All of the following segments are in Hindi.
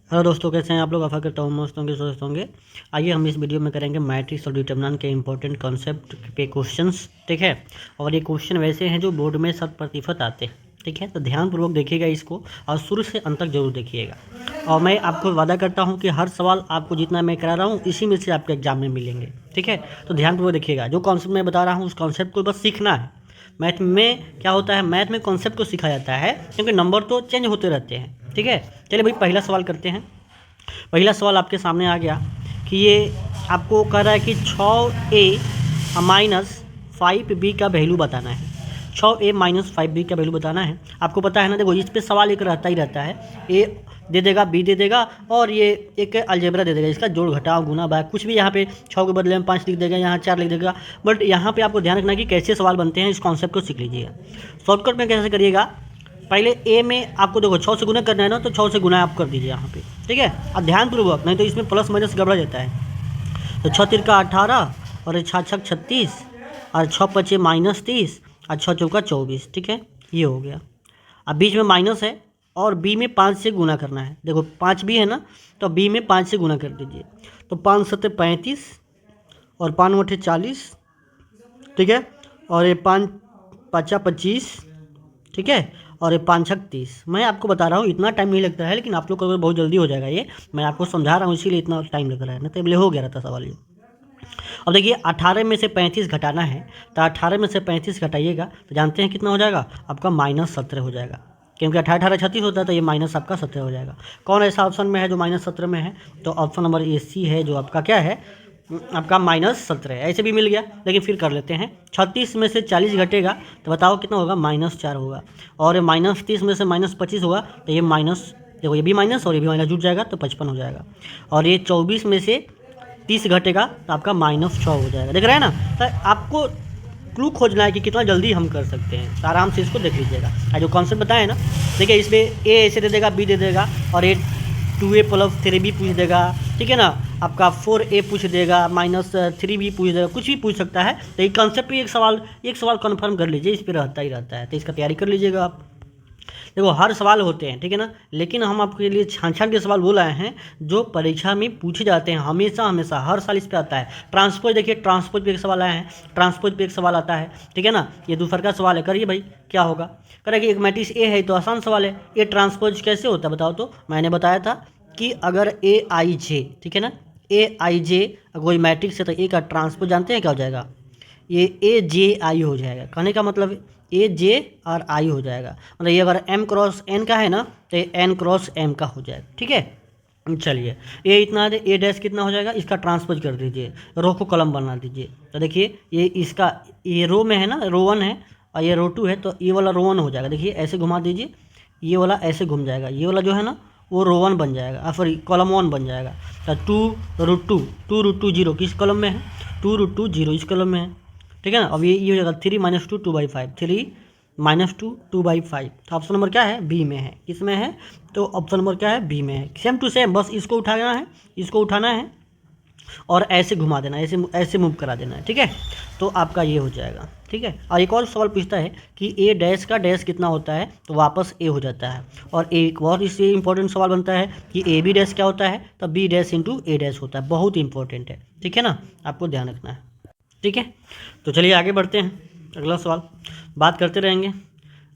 हेलो दोस्तों, कैसे हैं आप लोग। आशा करता हूँ मस्त होंगे, स्वस्थ होंगे। आइए हम इस वीडियो में करेंगे मैट्रिक्स और डिटर्मिनेंट के इंपॉर्टेंट कॉन्सेप्ट पे क्वेश्चंस। ठीक है, और ये क्वेश्चन वैसे हैं जो बोर्ड में 100% आते हैं। ठीक है, तो ध्यानपूर्वक देखिएगा इसको और शुरू से अंत तक जरूर देखिएगा। और मैं आपको वादा करता हूँ कि हर सवाल आपको जितना मैं करा रहा हूँ इसी में से आपके एग्जाम में मिलेंगे। ठीक है, तो ध्यानपूर्वक देखिएगा। जो कॉन्सेप्ट मैं बता रहा हूँ उस कॉन्सेप्ट को बस सीखना है। मैथ में क्या होता है, मैथ में कॉन्सेप्ट को सिखाया जाता है, क्योंकि नंबर तो चेंज होते रहते हैं। ठीक है, चलिए भाई पहला सवाल करते हैं। पहला सवाल आपके सामने आ गया कि ये आपको कह रहा है कि 6a माइनस 5b का वैल्यू बताना है। 6a माइनस 5b का वैल्यू बताना है। आपको पता है ना, देखो इस पे सवाल एक रहता ही रहता है। ए दे देगा, बी दे देगा, और ये एक अलजेब्रा दे देगा, इसका जोड़ घटाव गुना भाग कुछ भी। यहाँ पे 6 के बदले में 5 लिख देगा, यहाँ 4 लिख देगा। बट यहाँ पे आपको ध्यान रखना कि कैसे सवाल बनते हैं, इस कॉन्सेप्ट को सीख लीजिएगा। शॉर्टकट में कैसे करिएगा, पहले ए में आपको देखो 6 से गुना करना है ना, तो 6 से गुना आप कर दीजिए यहाँ पे। ठीक है, अब ध्यानपूर्वक, नहीं तो इसमें प्लस माइनस गड़बड़ा जाता है। तो 6 तिरका 18 और 6 छक 36 और 6 पचे -30 और 6 चौका 24। ठीक है, ये हो गया। अब बीच में माइनस है और बी में 5 से गुना करना है। देखो 5 भी है ना, तो बी में 5 से गुना कर दीजिए। तो 5 सत्ते 35 और 5 मठे 40। ठीक है, और ये 5 पचा 25। ठीक है, और ये 5 छक 30। मैं आपको बता रहा हूँ इतना टाइम नहीं लगता है, लेकिन आप लोग को बहुत जल्दी हो जाएगा। ये मैं आपको समझा रहा हूँ इसीलिए इतना टाइम लग रहा है, ना तो हो गया रहता सवाल ये। अब देखिए 18 में से 35 घटाना है, तो 18 में से 35 घटाइएगा तो जानते हैं कितना हो जाएगा आपका -17 हो जाएगा, क्योंकि 18 36 होता है, तो ये माइनस आपका 17 हो जाएगा। कौन ऐसा ऑप्शन में है जो -17 में है, तो ऑप्शन नंबर ए सी है, जो आपका क्या है, आपका -17 है। ऐसे भी मिल गया, लेकिन फिर कर लेते हैं। 36 में से 40 घटेगा तो बताओ कितना होगा, -4 होगा। और -30 में से -25 होगा, तो ये माइनस, देखो ये भी माइनस और ये भी माइनस जुट जाएगा, तो 55 हो जाएगा। और ये 24 में से 30 घटेगा तो आपका -6 हो जाएगा। देख रहे हैं ना, तो आपको क्लू खोजना है कि कितना जल्दी हम कर सकते हैं, तो आराम से इसको देख लीजिएगा। जो कॉन्सेप्ट बताया ना, देखिए इसमें ए ऐसे दे देगा, बी दे देगा, और ये 2a + 3b पूछ देगा। ठीक है ना, आपका 4a पूछ देगा, -3b पूछ देगा, कुछ भी पूछ सकता है। तो ये कॉन्सेप्ट भी एक सवाल कन्फर्म कर लीजिए, इस पर रहता ही रहता है, तो इसका तैयारी कर लीजिएगा आप। देखो हर सवाल होते हैं, ठीक है ना, लेकिन हम आपके लिए छान छान के सवाल बोल आए हैं जो परीक्षा में पूछे जाते हैं हमेशा हमेशा, हर साल इस पे आता है। ट्रांसपोज देखिए, ट्रांसपोज पे एक सवाल आया है, ट्रांसपोज पे एक सवाल आता है। ठीक है ना, ये दूसरा का सवाल है, करिए भाई क्या होगा। करें कि एक मैट्रिक्स ए है, तो आसान सवाल है। ये ट्रांसपोज कैसे होता है बताओ, तो मैंने बताया था कि अगर ए आई जे, ठीक है ना, ए आई जे कोई मैट्रिक्स है, तो ए का ट्रांसपोज जानते हैं क्या हो जाएगा, ये ए जे आई हो जाएगा। कहने का मतलब ए जे और आई हो जाएगा, मतलब ये अगर m क्रॉस n का है ना, तो ये n क्रॉस m का हो जाएगा। ठीक है, चलिए ये इतना है, ए डैश कितना हो जाएगा, इसका ट्रांसपोज कर दीजिए, रो को कॉलम बना दीजिए। तो देखिए ये इसका, ये रो में है ना, रो 1 है और ये रो 2 है, तो ये वाला रो 1 हो जाएगा। देखिए ऐसे घुमा दीजिए, ये वाला ऐसे घूम जाएगा, ये वाला जो है ना वो रो 1 बन जाएगा, सॉरी कॉलम 1 बन जाएगा। तो 2√2 2√2 0 किस कॉलम में है, 2√2 0 इस कॉलम में है। ठीक है ना, अब ये हो जाएगा 3 - 2 2/5, 3 - 2 2/5। तो ऑप्शन नंबर क्या है, बी में है। किस में है, तो ऑप्शन नंबर क्या है, बी में है। सेम टू सेम, बस इसको उठाना है, इसको उठाना है और ऐसे घुमा देना, ऐसे ऐसे मूव करा देना है। ठीक है, तो आपका ये हो जाएगा। ठीक है, और एक और सवाल पूछता है कि ए डैश का डैश कितना होता है, तो वापस ए हो जाता है। और एक और इससे इंपॉर्टेंट सवाल बनता है कि ए बी डैश क्या होता है, तो बी डैश इंटू ए डैश होता है। बहुत इंपॉर्टेंट है, ठीक है ना, आपको ध्यान रखना है। ठीक है, तो चलिए आगे बढ़ते हैं। अगला सवाल बात करते रहेंगे।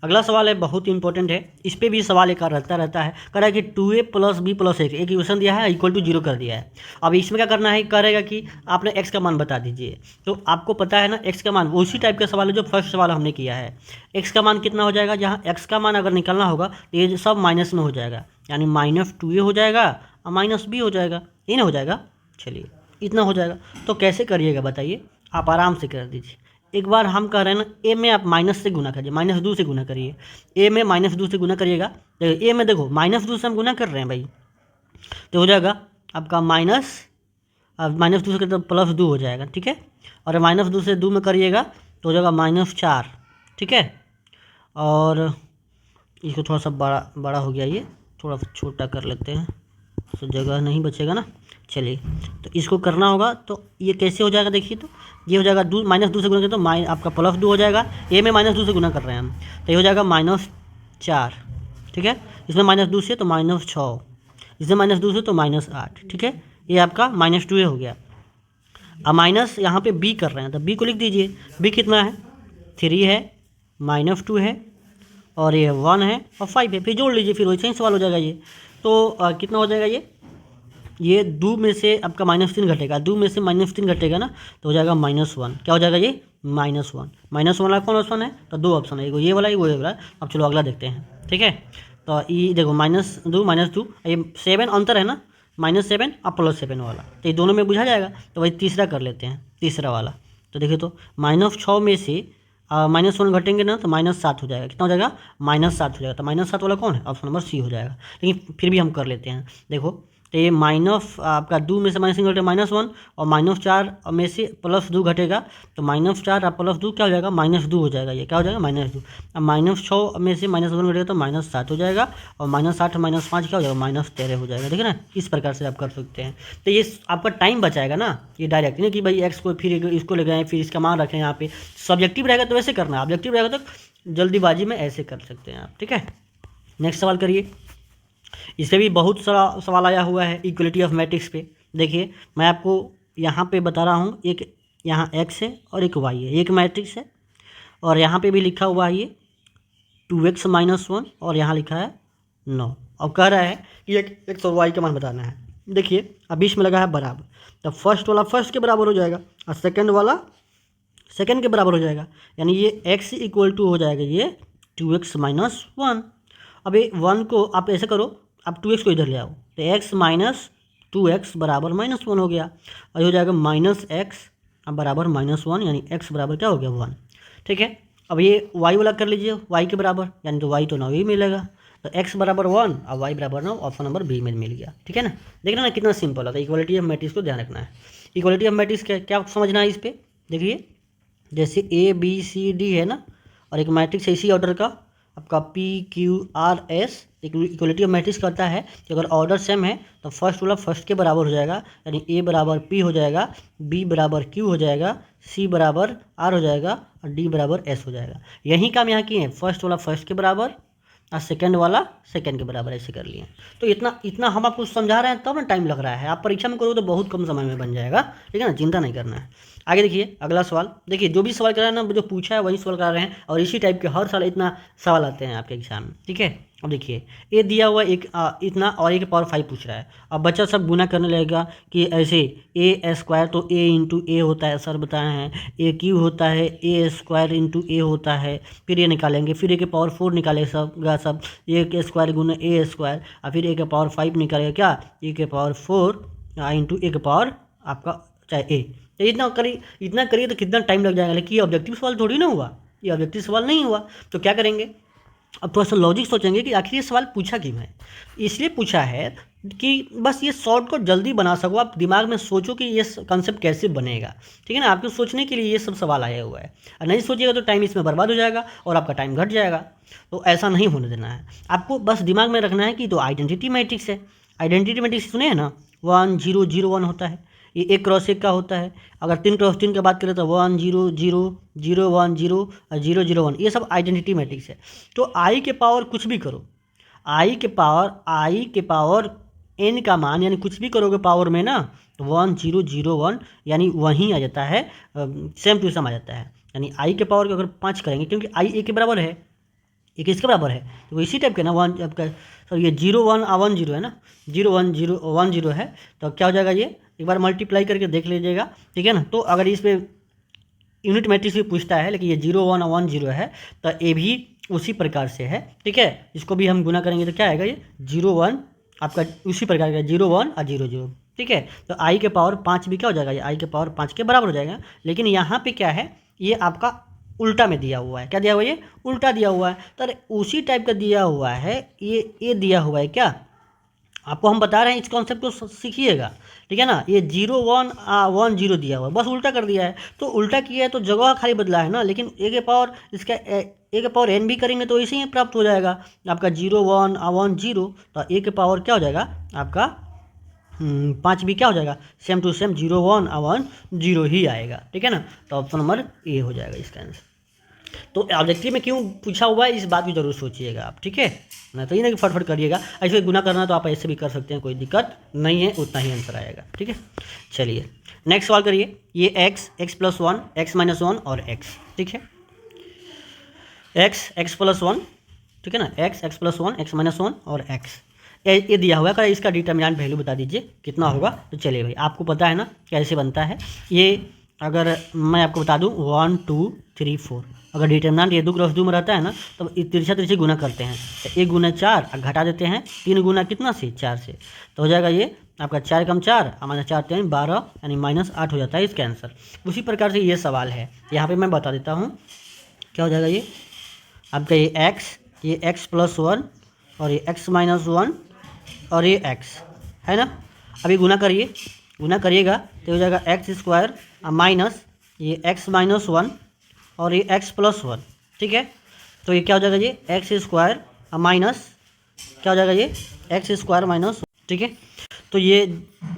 अगला सवाल है, बहुत इंपॉर्टेंट है, इस पर भी सवाल एक रहता है। कह रहा है कि 2a + b + x, एक इक्वेशन दिया है, इक्वल टू 0 कर दिया है। अब इसमें क्या करना है, करेगा कि आपने x का मान बता दीजिए। तो आपको पता है ना x का मान, उसी टाइप का सवाल है जो फर्स्ट सवाल हमने किया है। x का मान कितना हो जाएगा, जहाँ x का मान अगर निकालना होगा तो ये सब माइनस में हो जाएगा, यानी -2a हो जाएगा और -b हो जाएगा, ये ना हो जाएगा। चलिए इतना हो जाएगा, तो कैसे करिएगा बताइए, आप आराम से कर दीजिए। एक बार हम कह रहे हैं ना, ए में आप माइनस से गुना करिए, -2 से गुना करिए। ए में -2 से गुना करिएगा, देखो ए में देखो -2 से हम गुना कर रहे हैं भाई, तो हो जाएगा आपका माइनस, अब -2 से तो +2 हो जाएगा। ठीक है, और -2 से 2 में करिएगा तो हो जाएगा -4। ठीक है, और इसको थोड़ा सा बड़ा हो गया, ये थोड़ा छोटा कर लेते हैं, तो जगह नहीं बचेगा ना। चलिए, तो इसको करना होगा, तो ये कैसे हो जाएगा देखिए, तो ये हो जाएगा -2 से गुना करें तो आपका +2 हो जाएगा। ए में -2 से गुना कर रहे हैं हम, तो ये हो जाएगा -4। ठीक है, इसमें -2 से तो -6, इसे -2 से तो -8, ठीक है, ये आपका -2 हो गया। अब माइनस यहाँ पे बी कर रहे हैं तो बी को लिख दीजिए। बी कितना है, 3 है, -2 है, और ये 1 है और 5 है। फिर जोड़ लीजिए, फिर वैसे ही सवाल हो जाएगा ये। तो कितना हो जाएगा ये 2 में से आपका -3 घटेगा, 2 में से -3 घटेगा ना तो हो जाएगा -1। क्या हो जाएगा ये, -1। -1 वाला कौन ऑप्शन है, तो 2 ऑप्शन है, ये वाला ये वाला। अब चलो अगला देखते हैं, ठीक है। तो ये देखो -2 ये 7 अंतर है ना, -7 और +7 वाला, तो ये दोनों में बुझा जाएगा। तो वही तीसरा कर लेते हैं, तीसरा वाला। तो देखिए तो -6 में से -1 घटेंगे ना तो -7 हो जाएगा। कितना हो जाएगा, -7 हो जाएगा। तो -7 वाला कौन है, ऑप्शन नंबर सी हो जाएगा। लेकिन फिर भी हम कर लेते हैं। देखो तो ये आपका 2 में से -3 घटेगा -1, और -4 में से +2 घटेगा तो -4 और +2 क्या हो जाएगा, -2 हो जाएगा। ये क्या हो जाएगा, -2। अब -6 में से -1 घटेगा तो -7 हो जाएगा, और -8 -5 क्या हो जाएगा, -13 हो जाएगा। देखिए ना, इस प्रकार से आप कर सकते हैं। तो ये आपका टाइम बचाएगा ना, ये डायरेक्ट नहीं कि भाई एक्स को फिर इसको ले गए फिर इसका मान रखें यहाँ पे। सब्जेक्टिव रहेगा तो वैसे करना है, ऑब्जेक्टिव रहेगा तो जल्दीबाजी में ऐसे कर सकते हैं आप, ठीक है। नेक्स्ट सवाल करिए। इससे भी बहुत सारा सवाल आया हुआ है इक्वलिटी ऑफ मैट्रिक्स पे। देखिए मैं आपको यहाँ पे बता रहा हूँ, एक यहाँ x है और एक y है, एक मैट्रिक्स है, और यहाँ पे भी लिखा हुआ है ये 2x - 1, और यहाँ लिखा है 9। अब कह रहा है कि एक x और y का मान बताना है। देखिए अब बीच में लगा है बराबर, तो फर्स्ट वाला फर्स्ट के बराबर हो जाएगा और सेकंड वाला सेकंड के बराबर हो जाएगा, यानी ये x = हो जाएगा ये 2x - 1। अब ये 1 को आप ऐसे करो, आप 2x को इधर ले आओ, तो x - 2x बराबर -1 हो गया, और ये हो जाएगा -x अब बराबर -1, यानी x बराबर क्या हो गया, 1, ठीक है। अब ये y वाला कर लीजिए, y के बराबर, यानी तो y तो 9 ही मिलेगा, तो x बराबर 1 और y बराबर 9, ऑप्शन नंबर बी में मिल गया, ठीक है ना। देखना ना कितना सिंपल है। तो इक्वलिटी ऑफ मैट्रिक्स को ध्यान रखना है। इक्वलिटी ऑफ मैट्रिक्स क्या समझना है इस पर। देखिए जैसे ABCD है ना, और एक मैट्रिक्स है इसी ऑर्डर का आपका PQRS। इक्वलिटी ऑफ मैट्रिक्स करता है कि अगर ऑर्डर सेम है तो फर्स्ट वाला फर्स्ट के बराबर हो जाएगा, यानी A बराबर P हो जाएगा, B बराबर Q हो जाएगा, C बराबर R हो जाएगा, और D बराबर S हो जाएगा। यही काम यहाँ किए हैं, फर्स्ट वाला फर्स्ट के बराबर और सेकंड वाला सेकंड के बराबर, ऐसे कर लिए। तो इतना हम आपको समझा रहे हैं तब ना टाइम लग रहा है, आप परीक्षा में करोगे तो बहुत कम समय में बन जाएगा, ठीक है ना, चिंता नहीं करना है। आगे देखिए अगला सवाल। देखिए जो भी सवाल करा है ना, जो पूछा है वही सवाल करा रहे हैं, और इसी टाइप के हर साल इतना सवाल आते हैं आपके एग्जाम में, ठीक है। अब देखिए ये दिया हुआ एक इतना और A की पावर 5 पूछ रहा है। अब बच्चा सब गुना करने लगेगा कि ऐसे A² तो A × A होता है, सर बताए हैं। AQ होता है A² × A होता है, फिर ये निकालेंगे, फिर A की पावर 4 निकालेगा सब A² × A², और फिर A की पावर 5 निकालेगा क्या, A की पावर 4 × A की पावर आपका चाहे A। तो इतना करिए तो कितना टाइम लग जाएगा। लेकिन ये ऑब्जेक्टिव सवाल थोड़ी ना हुआ, ये ऑब्जेक्टिव सवाल नहीं हुआ। तो क्या करेंगे, अब थोड़ा सा लॉजिक सोचेंगे कि आखिर ये सवाल पूछा क्यों है। इसलिए पूछा है कि बस ये शॉर्ट को जल्दी बना सको, आप दिमाग में सोचो कि ये कंसेप्ट कैसे बनेगा, ठीक है ना। आपको सोचने के लिए ये सब सवाल आया हुआ है, और नहीं सोचिएगा तो टाइम इसमें बर्बाद हो जाएगा और आपका टाइम घट जाएगा। तो ऐसा नहीं होने देना है आपको, बस दिमाग में रखना है कि तो आइडेंटिटी मैट्रिक्स है। आइडेंटिटी मैट्रिक्स सुने हैं ना, 1 0 0 1 होता है, ये 1 × 1 का होता है। अगर 3 × 3 की बात करें तो 1 0 0 0 1 0 और 0 0 1, ये सब आइडेंटिटी मैट्रिक्स है। तो आई के पावर कुछ भी करो, आई के पावर n का मान, यानी कुछ भी करोगे पावर में ना, तो 1 0 0 1 यानी वहीं आ जाता है, सेम टू सेम आ जाता है। यानी आई के पावर को अगर 5 करेंगे, क्योंकि आई A के बराबर है, ये किसके बराबर है, तो इसी टाइप के ना 1 आपका, सर ये 0 1 1 0 है ना, 0 1 0 1 0 है, तो क्या हो जाएगा, ये एक बार मल्टीप्लाई करके देख लीजिएगा, ठीक है ना। तो अगर इस पर यूनिट मैट्रिक्स भी पूछता है, लेकिन ये 0 1 1 0 है, तो ये भी उसी प्रकार से है, ठीक है। इसको भी हम गुना करेंगे तो क्या आएगा, ये 0 1 आपका उसी प्रकार का 0 1 और 0 0, ठीक है। तो आई के पावर 5 भी क्या हो जाएगा, ये आई के पावर 5 के बराबर हो जाएगा। लेकिन यहाँ पे क्या है, ये आपका उल्टा में दिया हुआ है, क्या दिया हुआ है, ये उल्टा दिया हुआ है। तो उसी टाइप का दिया हुआ है, ये दिया हुआ है, क्या आपको हम बता रहे हैं, इस कॉन्सेप्ट को सीखिएगा, ठीक है ना। ये 0 1 1 0 दिया हुआ है, बस उल्टा कर दिया है। तो उल्टा किया है तो जगह खाली बदला है ना, लेकिन ए के पावर इसका ए के पावर n भी करेंगे तो इसे ही प्राप्त हो जाएगा आपका 0 1 1 0। तो ए के पावर क्या हो जाएगा आपका 5 भी क्या हो जाएगा, सेम टू सेम 0 1 1 0 ही आएगा, ठीक है ना। तो ऑप्शन नंबर ए हो जाएगा इसका आंसर। तो ऑब्जेक्टिव में क्यों पूछा हुआ है इस बात की जरूर सोचिएगा आप, ठीक है ना। तो ये ना कि फटफट करिएगा, ऐसे गुना करना तो आप ऐसे भी कर सकते हैं, कोई दिक्कत नहीं है, उतना ही आंसर आएगा, ठीक है। चलिए नेक्स्ट सवाल करिए। ये x+1 x-1 और x, ठीक है। x+1, ठीक है ना, x+1 x-1 और x ये दिया हुआ है। इसका डिटर्मिनेंट वैल्यू बता दीजिए कितना होगा। तो चलिए भाई, आपको पता है ना कैसे बनता है ये। अगर मैं आपको बता दूं 1 2 3 4, अगर डिटर्मिनेंट ये दो क्रॉस दो में रहता है ना तो तिरछा तिरछी गुना करते हैं, तो 1 गुना 4 घटा देते हैं 3 गुना कितना से 4 से, तो हो जाएगा ये आपका 4 कम 4 -4 3 12 यानी -8 हो जाता है इसका आंसर। उसी प्रकार से ये सवाल है, यहाँ पे मैं बता देता हूँ क्या हो जाएगा। ये आपका ये x+1 और ये x-1 और ये x है ना। अभी गुना करिएगा तो हो जाएगा x² माइनस ये x-1 और ये x+1, ठीक है। तो ये क्या हो जाएगा, ये x² माइनस क्या हो जाएगा, ये x² माइनस, ठीक है। तो ये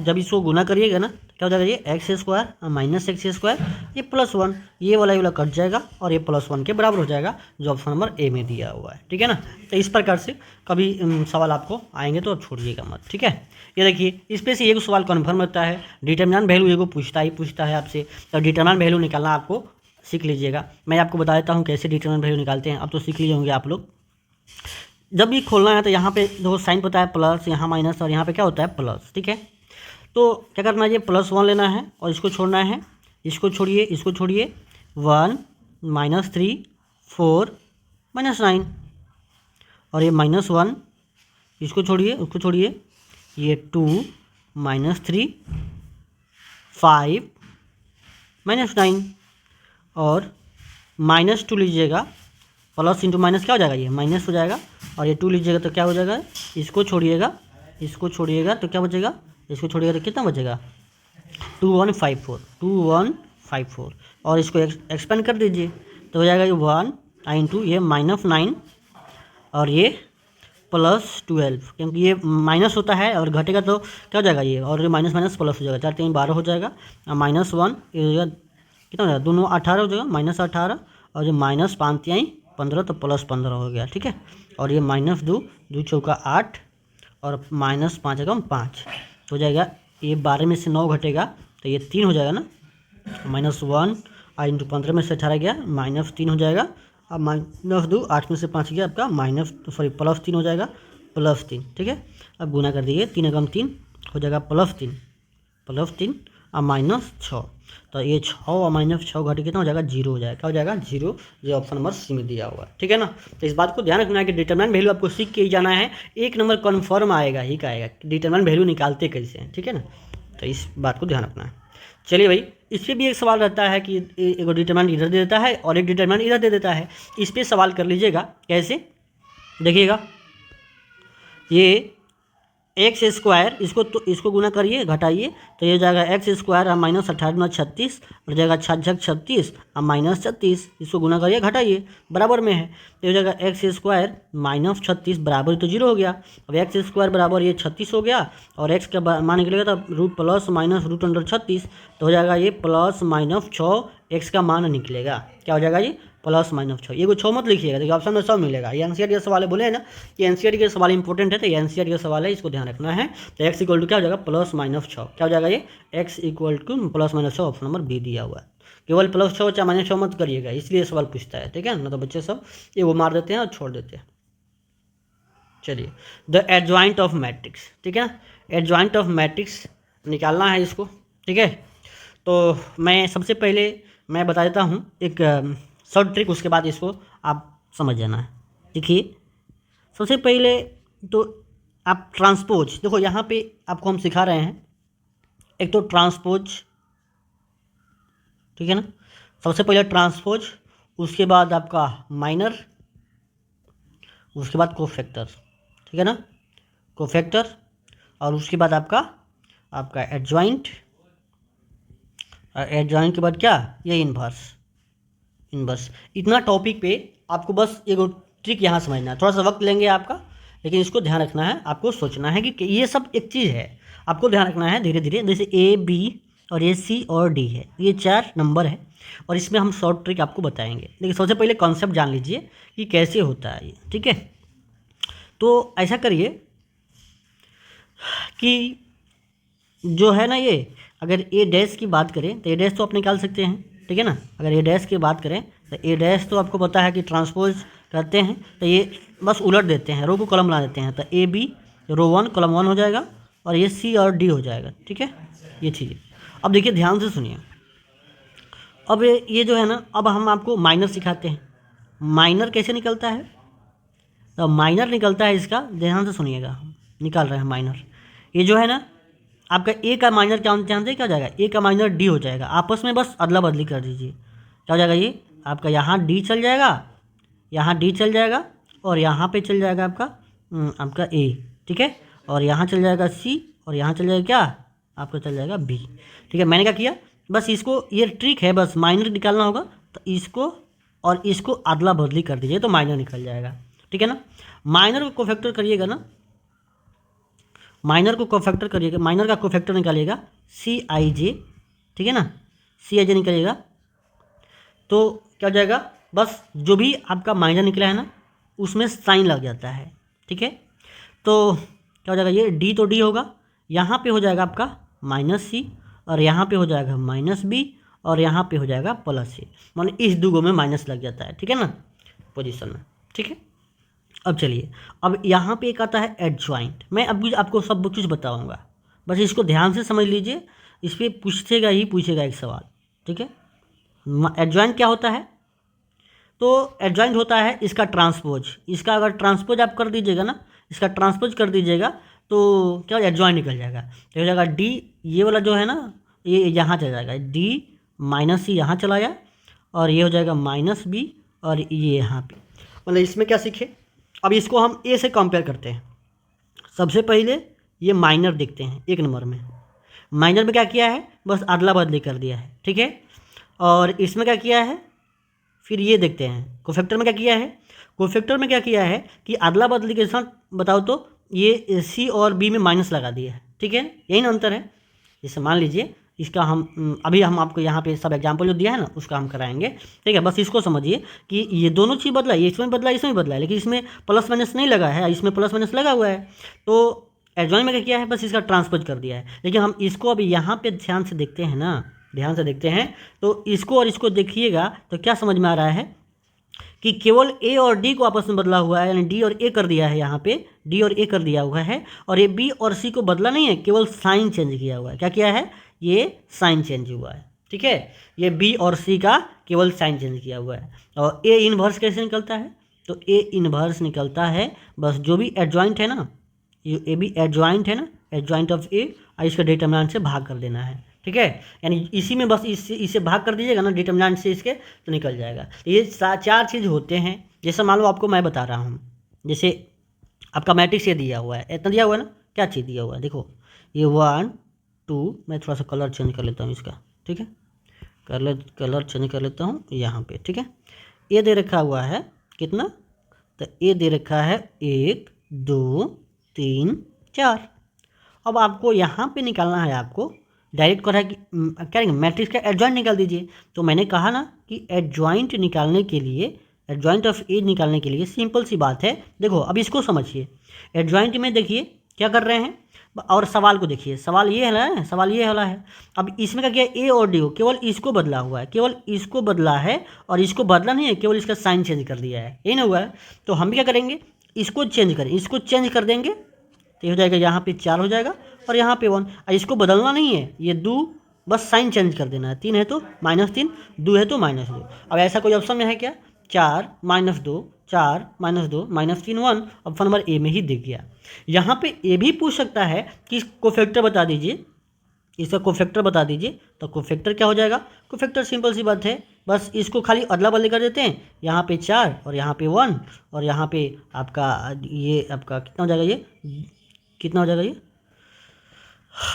जब इसको गुना करिएगा ना क्या हो जाएगा, ये x² माइनस x², ये +1, ये वाला कट जाएगा और ये +1 के बराबर हो जाएगा, जो ऑप्शन नंबर ए में दिया हुआ है, ठीक है ना। तो इस प्रकार से कभी सवाल आपको आएंगे तो छोड़िएगा मत, ठीक है। ये देखिए इस पर से एक सवाल कन्फर्म होता है, डिटर्मिनेंट वैल्यू एगो पूछता है आपसे, तो डिटर्मिनेंट वैल्यू निकालना आपको सीख लीजिएगा। मैं आपको बता देता हूँ कैसे डिटर्मिनेंट वैल्यू निकालते हैं, अब तो सीख लीजिए होंगे आप लोग। जब भी खोलना है तो यहाँ पे देखो साइन पता है प्लस, यहाँ माइनस और यहाँ पे क्या होता है प्लस, ठीक है। तो क्या करना है, ये +1 लेना है और इसको छोड़ना है, इसको छोड़िए 1 -3 4 -9 और ये -1 इसको छोड़िए उसको छोड़िए, ये 2 -3 5 -9 और -2 लीजिएगा, प्लस इंटू माइनस क्या हो जाएगा, ये माइनस हो जाएगा और ये 2 लीजिएगा तो क्या हो जाएगा, इसको छोड़िएगा तो क्या बचेगा, इसको छोड़िएगा तो कितना बचेगा 2154 और इसको एक्सपेंड कर दीजिए तो हो जाएगा ये 1 इंटू ये -9 और ये +12, क्योंकि ये माइनस होता है और घटेगा तो क्या हो जाएगा, ये और ये माइनस प्लस हो जाएगा, 4 3 12 हो जाएगा, -1 ये कितना हो जाएगा, दोनों 18 हो जाएगा, -18 और जो -5 3 15 तो +15 हो गया, ठीक है। और ये -2 2 चौका 8 और -5 एकम 5 हो जाएगा, ये 12 में से 9 घटेगा तो ये 3 हो जाएगा ना, -1 इंटू 15 में से 18 गया -3 हो जाएगा, अब -2 8 में से 5 गया आपका +3 हो जाएगा +3, ठीक है। अब गुना कर दीजिए 3 एकम 3 हो जाएगा +3 और -6, तो ये 6 और -6 घट कितना हो जाएगा 0 हो जाएगा, क्या हो जाएगा 0, जो ऑप्शन नंबर सी में दिया हुआ है, ठीक है ना। तो इस बात को ध्यान रखना है कि डिटरमिनेंट वैल्यू आपको सीख के ही जाना है, 1 नंबर कन्फर्म आएगा ही का आएगा, डिटरमिनेंट वैल्यू निकालते कैसे हैं, ठीक है ना। तो इस बात को ध्यान रखना है। चलिए भाई, इस पर भी एक सवाल रहता है कि एक डिटरमिनेंट इधर दे देता है और एक डिटरमिनेंट इधर दे देता है, इस पर सवाल कर लीजिएगा कैसे, देखिएगा ये x² इसको गुना करिए घटाइए तो ये हो जाएगा x² और -18 36 और जाएगा 6 36 और -36, इसको गुना करिए घटाइए बराबर में है तो हो जाएगा x² -36 बराबर तो 0 हो गया। अब x² बराबर ये 36 हो गया और x का मान निकलेगा तो रूट प्लस माइनस √36 तो हो जाएगा ये +-6 x का मान निकलेगा, क्या हो जाएगा ये +-6। ये को 6 मत लिखिएगा, देखिए ऑप्शन में सब मिलेगा, ये एनसीईआरटी के सवाल है, बोले है ना ये एनसीईआरटी के सवाल इंपॉर्टेंट है, तो ये एनसीईआरटी का सवाल है, इसको ध्यान रखना है। तो x इक्वल टू क्या हो जाएगा +-6, क्या हो जाएगा ये x equal to +-6, option number B दिया हुआ है। केवल +6 चाहे -6 मत करिएगा, इसलिए सवाल पूछता है, ठीक है ना। तो बच्चे सब ये वो मार देते हैं और छोड़ देते हैं। चलिए द एडजॉइंट ऑफ मैट्रिक्स, ठीक है ना, एडजॉइंट ऑफ मैट्रिक्स निकालना है इसको, ठीक है। तो मैं सबसे पहले मैं बता देता हूँ एक शॉर्ट ट्रिक, उसके बाद इसको आप समझ जाना है। देखिए सबसे पहले तो आप ट्रांसपोज, देखो यहाँ पे आपको हम सिखा रहे हैं एक तो ट्रांसपोज, ठीक है ना, सबसे पहले ट्रांसपोज, उसके बाद आपका माइनर, उसके बाद कोफैक्टर, ठीक है ना, कोफैक्टर, और उसके बाद आपका एडजॉइंट, एडजॉइंट के बाद क्या, ये इन्वर्स। इतना टॉपिक पे आपको बस एक ट्रिक यहाँ समझना है, थोड़ा सा वक्त लेंगे आपका, लेकिन इसको ध्यान रखना है, आपको सोचना है कि ये सब एक चीज़ है, आपको ध्यान रखना है धीरे धीरे। जैसे A B और ये C और D है, ये 4 नंबर है, और इसमें हम शॉर्ट ट्रिक आपको बताएंगे। देखिए सबसे पहले कॉन्सेप्ट जान लीजिए कि कैसे होता है ये, ठीक है। तो ऐसा करिए कि जो है ना ये, अगर ए डैश की बात करें तो ए डैश तो आप निकाल सकते हैं, ठीक है ना। अगर ए डैश की बात करें तो ए डैश तो आपको पता है कि ट्रांसपोज करते हैं, तो ये बस उलट देते हैं, रो को कॉलम बना देते हैं, तो ए बी रो 1 कॉलम 1 हो जाएगा और ये सी और डी हो जाएगा, ठीक है। ये चीज़ अब देखिए ध्यान से सुनिए। अब ये जो है ना, अब हम आपको माइनर सिखाते हैं। माइनर कैसे निकलता है, तो माइनर निकलता है इसका, ध्यान से सुनिएगा, हम निकाल रहे हैं माइनर। ये जो है ना आपका ए का माइनर क्या जानते हैं, क्या हो जाएगा, ए का माइनर डी हो जाएगा। आपस में बस अदला बदली कर दीजिए, क्या हो जाएगा, ये आपका यहाँ डी चल जाएगा, यहाँ डी चल जाएगा और यहाँ पे चल जाएगा आपका ए, ठीक है। और यहाँ चल जाएगा सी और यहाँ चल जाएगा क्या, आपका चल जाएगा बी, ठीक है। मैंने क्या किया, बस इसको, ये ट्रिक है, बस माइनर निकालना होगा तो इसको और इसको अदला बदली कर दीजिए तो माइनर निकल जाएगा, ठीक है ना। माइनर को कोफैक्टर करिएगा ना, माइनर को कोफैक्टर करिएगा, माइनर का कोफैक्टर निकालिएगा सी आई जे, ठीक है ना, सी आई जे निकलेगा तो क्या हो जाएगा, बस जो भी आपका माइनर निकला है ना उसमें साइन लग जाता है, ठीक है। तो क्या हो जाएगा, ये डी तो डी होगा, यहाँ पे हो जाएगा आपका माइनस सी और यहाँ पे हो जाएगा माइनस बी और यहाँ पे हो जाएगा प्लस सी, मान इस दुगो में माइनस लग जाता है, ठीक है ना, पोजीशन में, ठीक है। अब चलिए, अब यहाँ पे एक आता है एडजॉइंट। मैं अब आपको सब कुछ बताऊँगा, बस इसको ध्यान से समझ लीजिए, इस पर पूछेगा ही पूछेगा एक सवाल, ठीक है। एडजॉइंट क्या होता है, तो एडजॉइंट होता है इसका ट्रांसपोज। इसका अगर ट्रांसपोज आप कर दीजिएगा ना, इसका ट्रांसपोज कर दीजिएगा तो क्या एडजॉइंट निकल जाएगा, तो हो जाएगा डी, ये वाला जो है ना ये यहाँ चला जाएगा, डी माइनस सी यहाँ चला जाए और ये हो जाएगा माइनस बी और ये यहाँ पे, मतलब इसमें क्या सीखे। अब इसको हम ए से कंपेयर करते हैं। सबसे पहले ये माइनर देखते हैं, एक नंबर में माइनर में क्या किया है, बस अदला बदली कर दिया है, ठीक है। और इसमें क्या किया है, फिर ये देखते हैं कोफैक्टर में क्या किया है। कोफैक्टर में क्या किया है कि अदला बदली के साथ बताओ तो ये सी और बी में माइनस लगा दिया है, ठीक है, यही ना अंतर है। जैसे मान लीजिए इसका हम अभी हम आपको यहाँ पे सब एग्जाम्पल जो दिया है ना उसका हम कराएंगे, ठीक है। बस इसको समझिए कि ये दोनों चीज़ बदला, ये इसमें बदला इसमें बदला है, लेकिन इसमें प्लस माइनस नहीं लगा है, इसमें प्लस माइनस लगा हुआ है। तो एडजॉइन में क्या किया है, बस इसका ट्रांसपोज कर दिया है। लेकिन हम इसको अभी यहाँ पे ध्यान से देखते हैं ना, ध्यान से देखते हैं तो इसको और इसको देखिएगा तो क्या समझ में आ रहा है कि केवल ए और डी को आपस में बदला हुआ है, यानी डी और ए कर दिया है, यहाँ पे डी और ए कर दिया हुआ है, और ये बी और सी को बदला नहीं है, केवल साइन चेंज किया हुआ है। क्या किया है, ये साइन चेंज हुआ है, ठीक है। ये बी और सी का केवल साइन चेंज किया हुआ है। और ए इनवर्स कैसे निकलता है, तो ए इनवर्स निकलता है बस जो भी एडजॉइंट है ना, ये ए भी एडजॉइंट है ना, एडजॉइंट ऑफ ए, और इसका डिटरमिनेंट से भाग कर देना है, ठीक है। यानी इसी में बस इसे भाग कर दीजिएगा ना डिटरमिनेंट से इसके, तो निकल जाएगा। ये चार चीज़ होते हैं। जैसे मान लो आपको मैं बता रहा हूँ, जैसे आपका मैट्रिक्स ये दिया हुआ है, इतना दिया हुआ है ना, क्या चीज़ दिया हुआ है, देखो ये 1 2, मैं थोड़ा सा कलर चेंज कर लेता हूँ इसका, ठीक है, कलर चेंज कर लेता हूँ यहाँ पे, ठीक है। ये दे रखा हुआ है कितना, तो ये दे रखा है 1 2 3 4। अब आपको यहाँ पे निकालना है, आपको डायरेक्ट कर है कि क्या करेंगे, मैट्रिक्स का एडजॉइंट निकाल दीजिए। तो मैंने कहा ना कि एडजॉइंट निकालने के लिए, एडजॉइंट ऑफ ए निकालने के लिए सिंपल सी बात है। देखो अब इसको समझिए, एडजॉइंट में देखिए क्या कर रहे हैं, और सवाल को देखिए, सवाल ये है, सवाल ये वाला है। अब इसमें क्या किया, ए और डी हो, केवल इसको बदला हुआ है, केवल इसको बदला है, और इसको बदला नहीं है, केवल इसका साइन चेंज कर दिया है, यही ना हुआ है। तो हम भी क्या करेंगे, इसको चेंज करें, इसको चेंज कर देंगे तो हो जाएगा यहाँ पे 4 हो जाएगा और यहाँ पे 1। इसको बदलना नहीं है, ये 2 बस साइन चेंज कर देना है, 3 है तो -3, 2 है तो -2। अब ऐसा कोई ऑप्शन में है क्या, 4 -2 4 -2 -3 1, ऑप्शन नंबर ए में ही दिख गया। यहाँ पे ए भी पूछ सकता है कि कोफैक्टर बता दीजिए, इसका कोफैक्टर बता दीजिए, तो कोफैक्टर क्या हो जाएगा, कोफैक्टर सिंपल सी बात है, बस इसको खाली अदला बदली कर देते हैं, यहाँ पे 4 और यहाँ पे 1 और यहाँ पे आपका ये आपका कितना हो जाएगा, ये कितना हो जाएगा, ये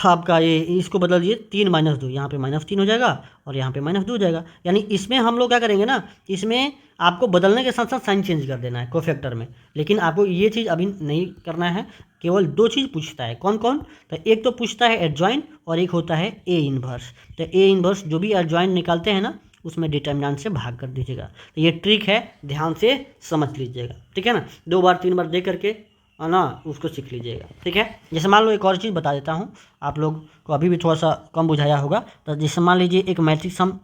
आपका ये इसको बदल दीजिए 3 -2, यहाँ पे -3 हो जाएगा और यहाँ पे -2 हो जाएगा। यानी इसमें हम लोग क्या करेंगे ना, इसमें आपको बदलने के साथ साथ साइन चेंज कर देना है कोफैक्टर में, लेकिन आपको ये चीज़ अभी नहीं करना है। केवल 2 चीज़ पूछता है, कौन कौन, तो एक तो पूछता है एडजॉइंट और एक होता है ए इनवर्स। तो ए इनवर्स जो भी एडजॉइंट निकालते हैं ना उसमें डिटर्मिनेंट से भाग कर दीजिएगा। तो ये ट्रिक है, ध्यान से समझ लीजिएगा, ठीक है ना। 2 बार 3 बार दे करके ना उसको सीख लीजिएगा, ठीक है। जैसे मान लो एक और चीज़ बता देता हूँ, आप लोग को अभी भी थोड़ा सा कम बुझाया होगा। तो जैसे मान लीजिए एक मैट्रिक्स हम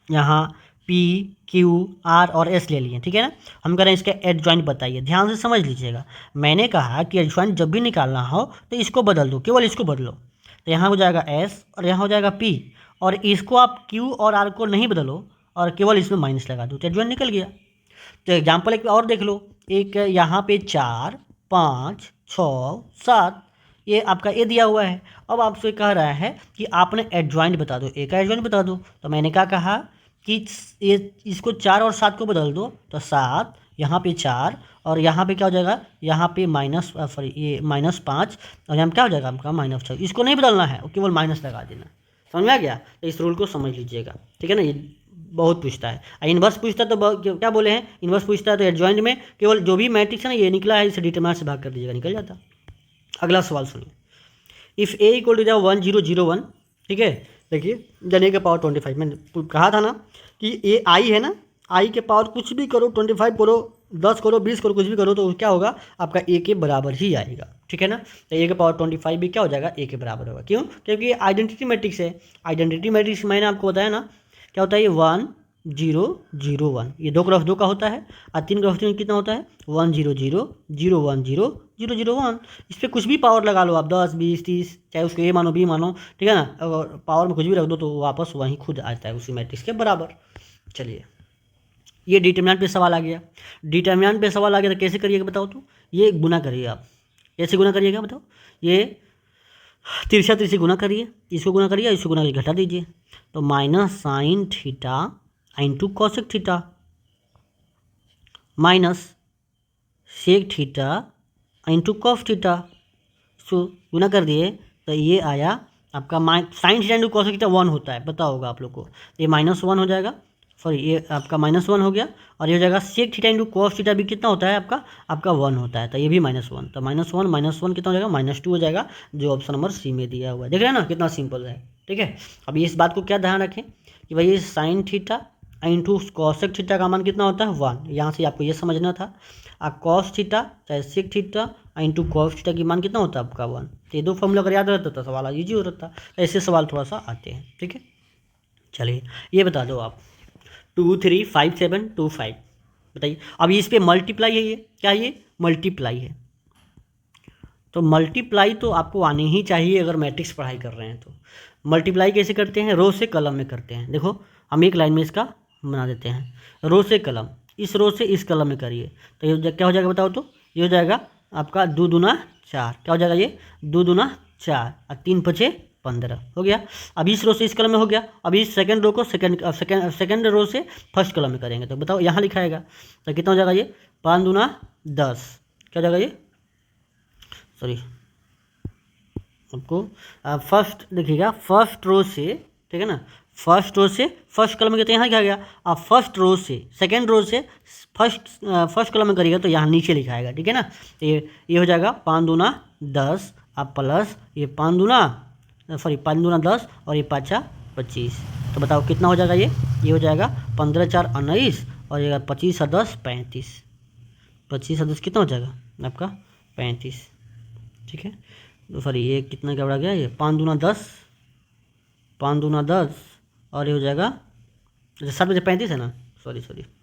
यहाँ P Q R और S ले लिए, ठीक है ना। हम कह रहे हैं इसका एडजॉइंट बताइए, ध्यान से समझ लीजिएगा। मैंने कहा कि एडजॉइंट जब भी निकालना हो तो इसको बदल दो, केवल इसको बदलो। तो यहाँ हो जाएगा S और यहाँ हो जाएगा P, और इसको आप Q और R को नहीं बदलो और केवल इसमें माइनस लगा दो, तो एडजॉइंट निकल गया। तो एग्जाम्पल एक और देख लो, एक यहाँ पे 4 5 6 7, ये आपका ए दिया हुआ है। अब आपसे कह रहा है कि आपने एडजॉइंट बता दो, ए का एडजॉइंट बता दो। तो मैंने क्या कहा कि ये इसको 4 और 7 को बदल दो, तो 7 यहाँ पे 4 और यहाँ पे क्या हो जाएगा, यहाँ पे माइनस ये -5 और यहाँ क्या हो जाएगा आपका -6। इसको नहीं बदलना है, केवल माइनस लगा देना। समझ में आ गया? तो इस रूल को समझ लीजिएगा, ठीक है ना। ये बहुत पूछता है। इन्वर्स पूछता है तो क्या बोले हैं, इन्वर्स पूछता है तो एडजॉइंट में केवल जो भी मैट्रिक्स है ना ये निकला है इसे डिटरमिनेंट से भाग कर दीजिएगा, निकल जाता। अगला सवाल सुनिए, इफ़ ए इक्वल टू 1 0 0 1, ठीक है। देखिए जन ए के पावर 25, मैंने कहा था ना कि ए आई है ना, आई के पावर कुछ भी करो, 25 करो, 10 करो, 20 करो, कुछ भी करो तो क्या होगा आपका ए के बराबर ही आएगा, ठीक है ना। तो ए के पावर 25 भी क्या हो जाएगा, ए के बराबर होगा। क्यों? क्योंकि आइडेंटिटी मैट्रिक्स है। आइडेंटिटी मैट्रिक्स मैंने आपको बताया ना क्या होता है, ये 1 0 0 1, ये 2 क्रॉस 2 का होता है, और 3 क्रॉस 3 कितना होता है 1 0 0 0 1 0 0 0 1। इस पर कुछ भी पावर लगा लो आप, 10 20 30, चाहे उसको ए मानो बी मानो, ठीक है ना। अगर पावर में कुछ भी रख दो तो वापस वहीं खुद आता है उसी मैट्रिक्स के बराबर। चलिए ये डिटरमिनेंट पे सवाल आ गया। डिटरमिनेंट पे सवाल आ गया तो कैसे करिएगा बताओ। तो ये गुना करिए आप, कैसे गुना करिएगा बताओ। ये तिरछा तिरछी गुना करिए, इसको गुना करिए, इसको गुना करके घटा दीजिए। तो minus sine theta into cosec theta minus sec theta into cos theta, इसको गुना कर दिए तो ये आया आपका sine theta into cosec theta 1 होता है, पता होगा आप लोग को। ये -1 हो जाएगा, सॉरी ये आपका -1 हो गया। और ये हो जाएगा sec theta into cos theta भी कितना होता है आपका 1 होता है, तो ये भी -1। तो -1 कितना हो जाएगा, -2 हो जाएगा, जो ऑप्शन नंबर सी में दिया हुआ है। देख रहे हैं ना कितना सिंपल है, ठीक है। अब इस बात को क्या ध्यान रखें कि भाई ये sign theta into cosec theta का मान कितना होता है 1, यहाँ से आपको ये समझना था। और कॉस थीटा चाहे sec theta into cos theta की मान कितना होता है आपका 1। तो ये 2 फॉर्मूला अगर याद रहता तो सवाल ईजी हो रहता। ऐसे सवाल थोड़ा सा आते हैं, ठीक है। चलिए ये बता दो आप, 2 3 5 7 2 5 बताइए। अब इस पे मल्टीप्लाई है, ये क्या, ये मल्टीप्लाई है। तो मल्टीप्लाई तो आपको आने ही चाहिए अगर मैट्रिक्स पढ़ाई कर रहे हैं तो। मल्टीप्लाई कैसे करते हैं, रो से कलम में करते हैं। देखो हम एक लाइन में इसका बना देते हैं, रो से कलम, इस रो से इस कलम में करिए तो ये क्या हो जाएगा बताओ। तो ये हो जाएगा आपका 2 दूना 4, क्या हो जाएगा ये 2 दूना 4 और 3 5 15 हो गया। अब इस रो से इस कलम में हो गया। अब इस सेकंड रो को सेकंड रो से फर्स्ट कलम में करेंगे तो बताओ यहाँ लिखाएगा तो कितना हो जाएगा ये 5 दूना 10, क्या हो जाएगा ये, सॉरी आपको फर्स्ट देखिएगा, फर्स्ट रो से, ठीक है ना, फर्स्ट रो से फर्स्ट कलम में कहते हैं, यहाँ क्या गया। अब फर्स्ट रो से सेकंड रो से फर्स्ट कलम में करिएगा तो यहाँ नीचे लिखाएगा, ठीक है ना। तो ये हो जाएगा 5 दूना 10 अब प्लस ये 5 दूना 10 और ये 5 25। तो बताओ कितना हो जाएगा ये हो जाएगा 15 4 19 और ये 25 और 10 35, 25 और 10 कितना हो जाएगा आपका 35, ठीक है। तो सॉरी ये कितना क्या बढ़ा गया, ये 5 दूना 10 और ये हो जाएगा, अच्छा 7 बजे 35 है ना, सॉरी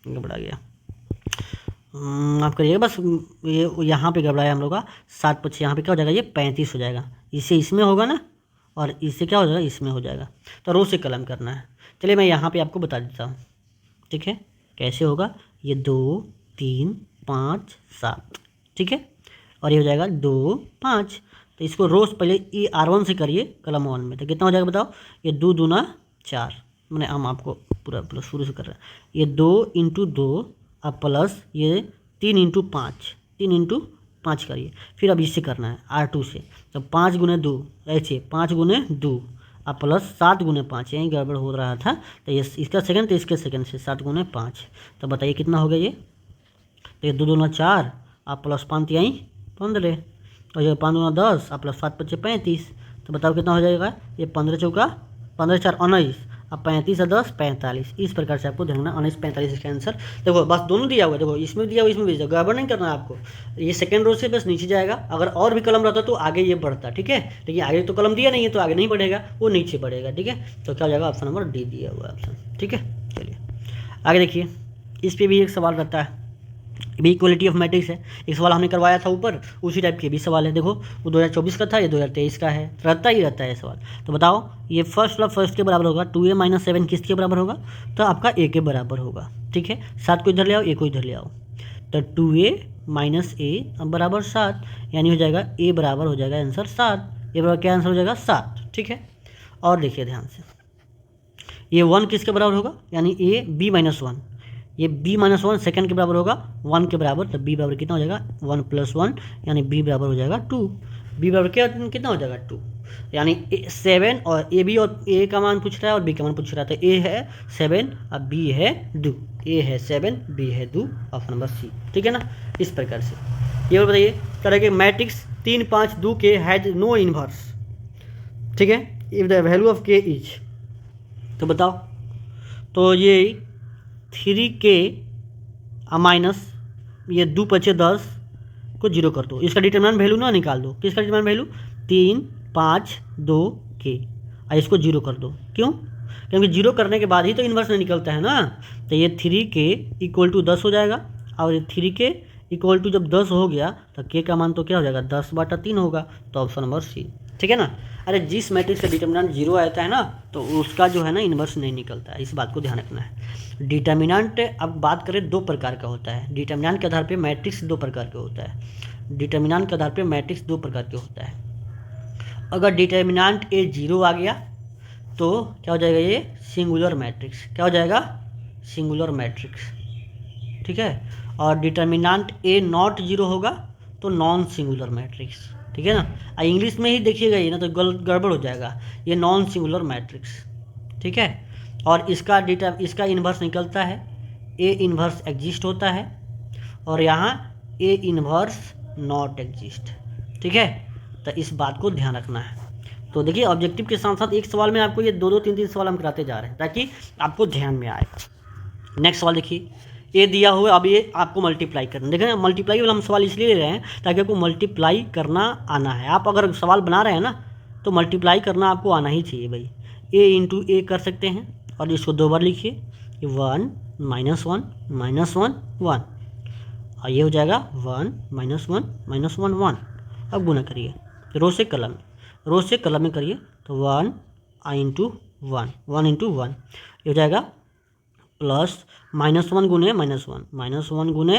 गड़बड़ा गया, माफ़ करिएगा। बस ये यहाँ पे गड़बड़ाया हम लोग का, 7 5 यहाँ पे क्या हो जाएगा, ये 35 हो जाएगा। इससे इसमें होगा ना और इससे क्या हो जाएगा, इसमें हो जाएगा। तो रो से कलम करना है। चलिए मैं यहाँ पे आपको बता देता हूँ, ठीक है, कैसे होगा। ये 2 3 5 7, ठीक है, और ये हो जाएगा 2 5। तो इसको रोज पहले ये R1 से करिए कलम 1 में, तो कितना हो जाएगा बताओ। ये 2 दूना 4, मैंने हम आपको पूरा प्लस शुरू से कर रहे हैं। ये 2 इंटू 2 अब प्लस ये 3 इंटू 5 करिए। फिर अब इससे करना है R2 से, तो 5 गुने 2 ऐसे 5 गुने 2 अब प्लस 7 गुने 5, यहीं गड़बड़ हो रहा था। तो ये इसका सेकंड तो इसके सेकंड से 7 गुने 5, तो बताइए कितना हो गया ये। तो ये 2 दूना 4 अब प्लस 5 यहीं 15 और ये 5 दूना 10 अब प्लस 7 5 35। तो बताओ कितना हो जाएगा ये 15 4 19 अब 35 और 10 45, इस प्रकार से आपको देखना 19 45 इसका आंसर। देखो बस दोनों दिया हुआ है, देखो इसमें दिया हुआ इसमें भी दिया, गड़बड़ नहीं करना है आपको। ये सेकंड रो से बस नीचे जाएगा, अगर और भी कलम रहता तो आगे ये बढ़ता, ठीक है, लेकिन आगे तो कलम दिया नहीं है तो आगे नहीं बढ़ेगा, वो नीचे बढ़ेगा, ठीक है। तो क्या हो जाएगा, ऑप्शन नंबर डी दिया हुआ है ऑप्शन, ठीक है। चलिए आगे देखिए, इस पर भी एक सवाल रहता है, भी इक्वलिटी ऑफ मैट्रिक्स है, एक सवाल हमने करवाया था ऊपर, उसी टाइप के भी सवाल है। देखो वो 2024 का था, ये 2023 का है, रहता ही रहता है सवाल। तो बताओ ये फर्स्ट वाला फर्स्ट के बराबर होगा, 2a - 7 किसके बराबर होगा, तो आपका a के बराबर होगा, ठीक है। 7 को इधर ले आओ, a को इधर ले आओ, तो 2a - a बराबर 7, यानी हो जाएगा a बराबर हो जाएगा आंसर 7, ये बराबर क्या आंसर हो जाएगा 7, ठीक है। और देखिए ध्यान से, ये 1 किसके बराबर होगा, यानी a b - 1, ये b - 1 सेकंड के बराबर होगा 1 के बराबर, तो b बराबर कितना हो जाएगा 1 + 1, यानी b बराबर हो जाएगा 2, b बराबर क्या कितना हो जाएगा 2, यानी 7 और ए बी और a का मान पूछ रहा है और b का मान पूछ रहा है, तो a है 7 और b है 2, a है 7 b है 2, ऑप्शन नंबर सी, ठीक है ना। इस प्रकार से ये और बताइए तरह के मैट्रिक्स 3 5 2 के हैज नो इनवर्स, ठीक है, if the value of k is, तो बताओ, तो ये 3k माइनस ये 2 × 10 को 0 कर दो, इसका डिटरमिनेंट वैल्यू ना निकाल दो, किसका डिटरमिनेंट वैल्यू 3 5 2 k, और इसको 0 कर दो, क्यों, क्योंकि 0 करने के बाद ही तो इन्वर्स नहीं निकलता है ना। तो ये 3k = 10 हो जाएगा, और ये 3k = जब 10 हो गया तो k का मान तो क्या हो जाएगा 10/3 होगा, तो ऑप्शन नंबर सी, ठीक है ना। अरे जिस मैट्रिक्स का डिटरमिनेंट 0 आता है ना तो उसका जो है ना इन्वर्स नहीं निकलता है, इस बात को ध्यान रखना है। डिटरमिनेंट अब बात करें 2 प्रकार का होता है, डिटरमिनेंट के आधार पे मैट्रिक्स 2 प्रकार के होता है, डिटरमिनेंट के आधार पे मैट्रिक्स 2 प्रकार के होता है। अगर डिटरमिनेंट ए 0 आ गया तो क्या हो जाएगा, ये सिंगुलर मैट्रिक्स, क्या हो जाएगा सिंगुलर मैट्रिक्स, ठीक है। और डिटरमिनेंट ए नॉट 0 होगा तो नॉन सिंगुलर मैट्रिक्स, ठीक है ना। इंग्लिश में ही देखिएगा ये ना तो गड़बड़ हो जाएगा, ये नॉन सिंगुलर मैट्रिक्स, ठीक है। और इसका इन्वर्स निकलता है, ए इन्वर्स एग्जिस्ट होता है, और यहाँ ए इन्वर्स नॉट एग्जिस्ट, ठीक है। तो इस बात को ध्यान रखना है। तो देखिए ऑब्जेक्टिव के साथ साथ एक सवाल में आपको ये 2 3 सवाल हम कराते जा रहे हैं ताकि आपको ध्यान में आए। नेक्स्ट सवाल देखिए, ये दिया हुआ, अब ये आपको मल्टीप्लाई करना, देखें ना मल्टीप्लाई वाला हम सवाल इसलिए ले रहे हैं ताकि आपको मल्टीप्लाई करना आना है। आप अगर सवाल बना रहे हैं ना तो मल्टीप्लाई करना आपको आना ही चाहिए भाई। a × a कर सकते हैं, और इसको 2 बार लिखिए, 1 - 1 - 1 1, और ये हो जाएगा 1 - 1 - 1 1। अब गुना करिए रो से कलम में करिए, तो 1 × 1 1 × 1, ये हो जाएगा प्लस -1 गुने -1 -1 गुने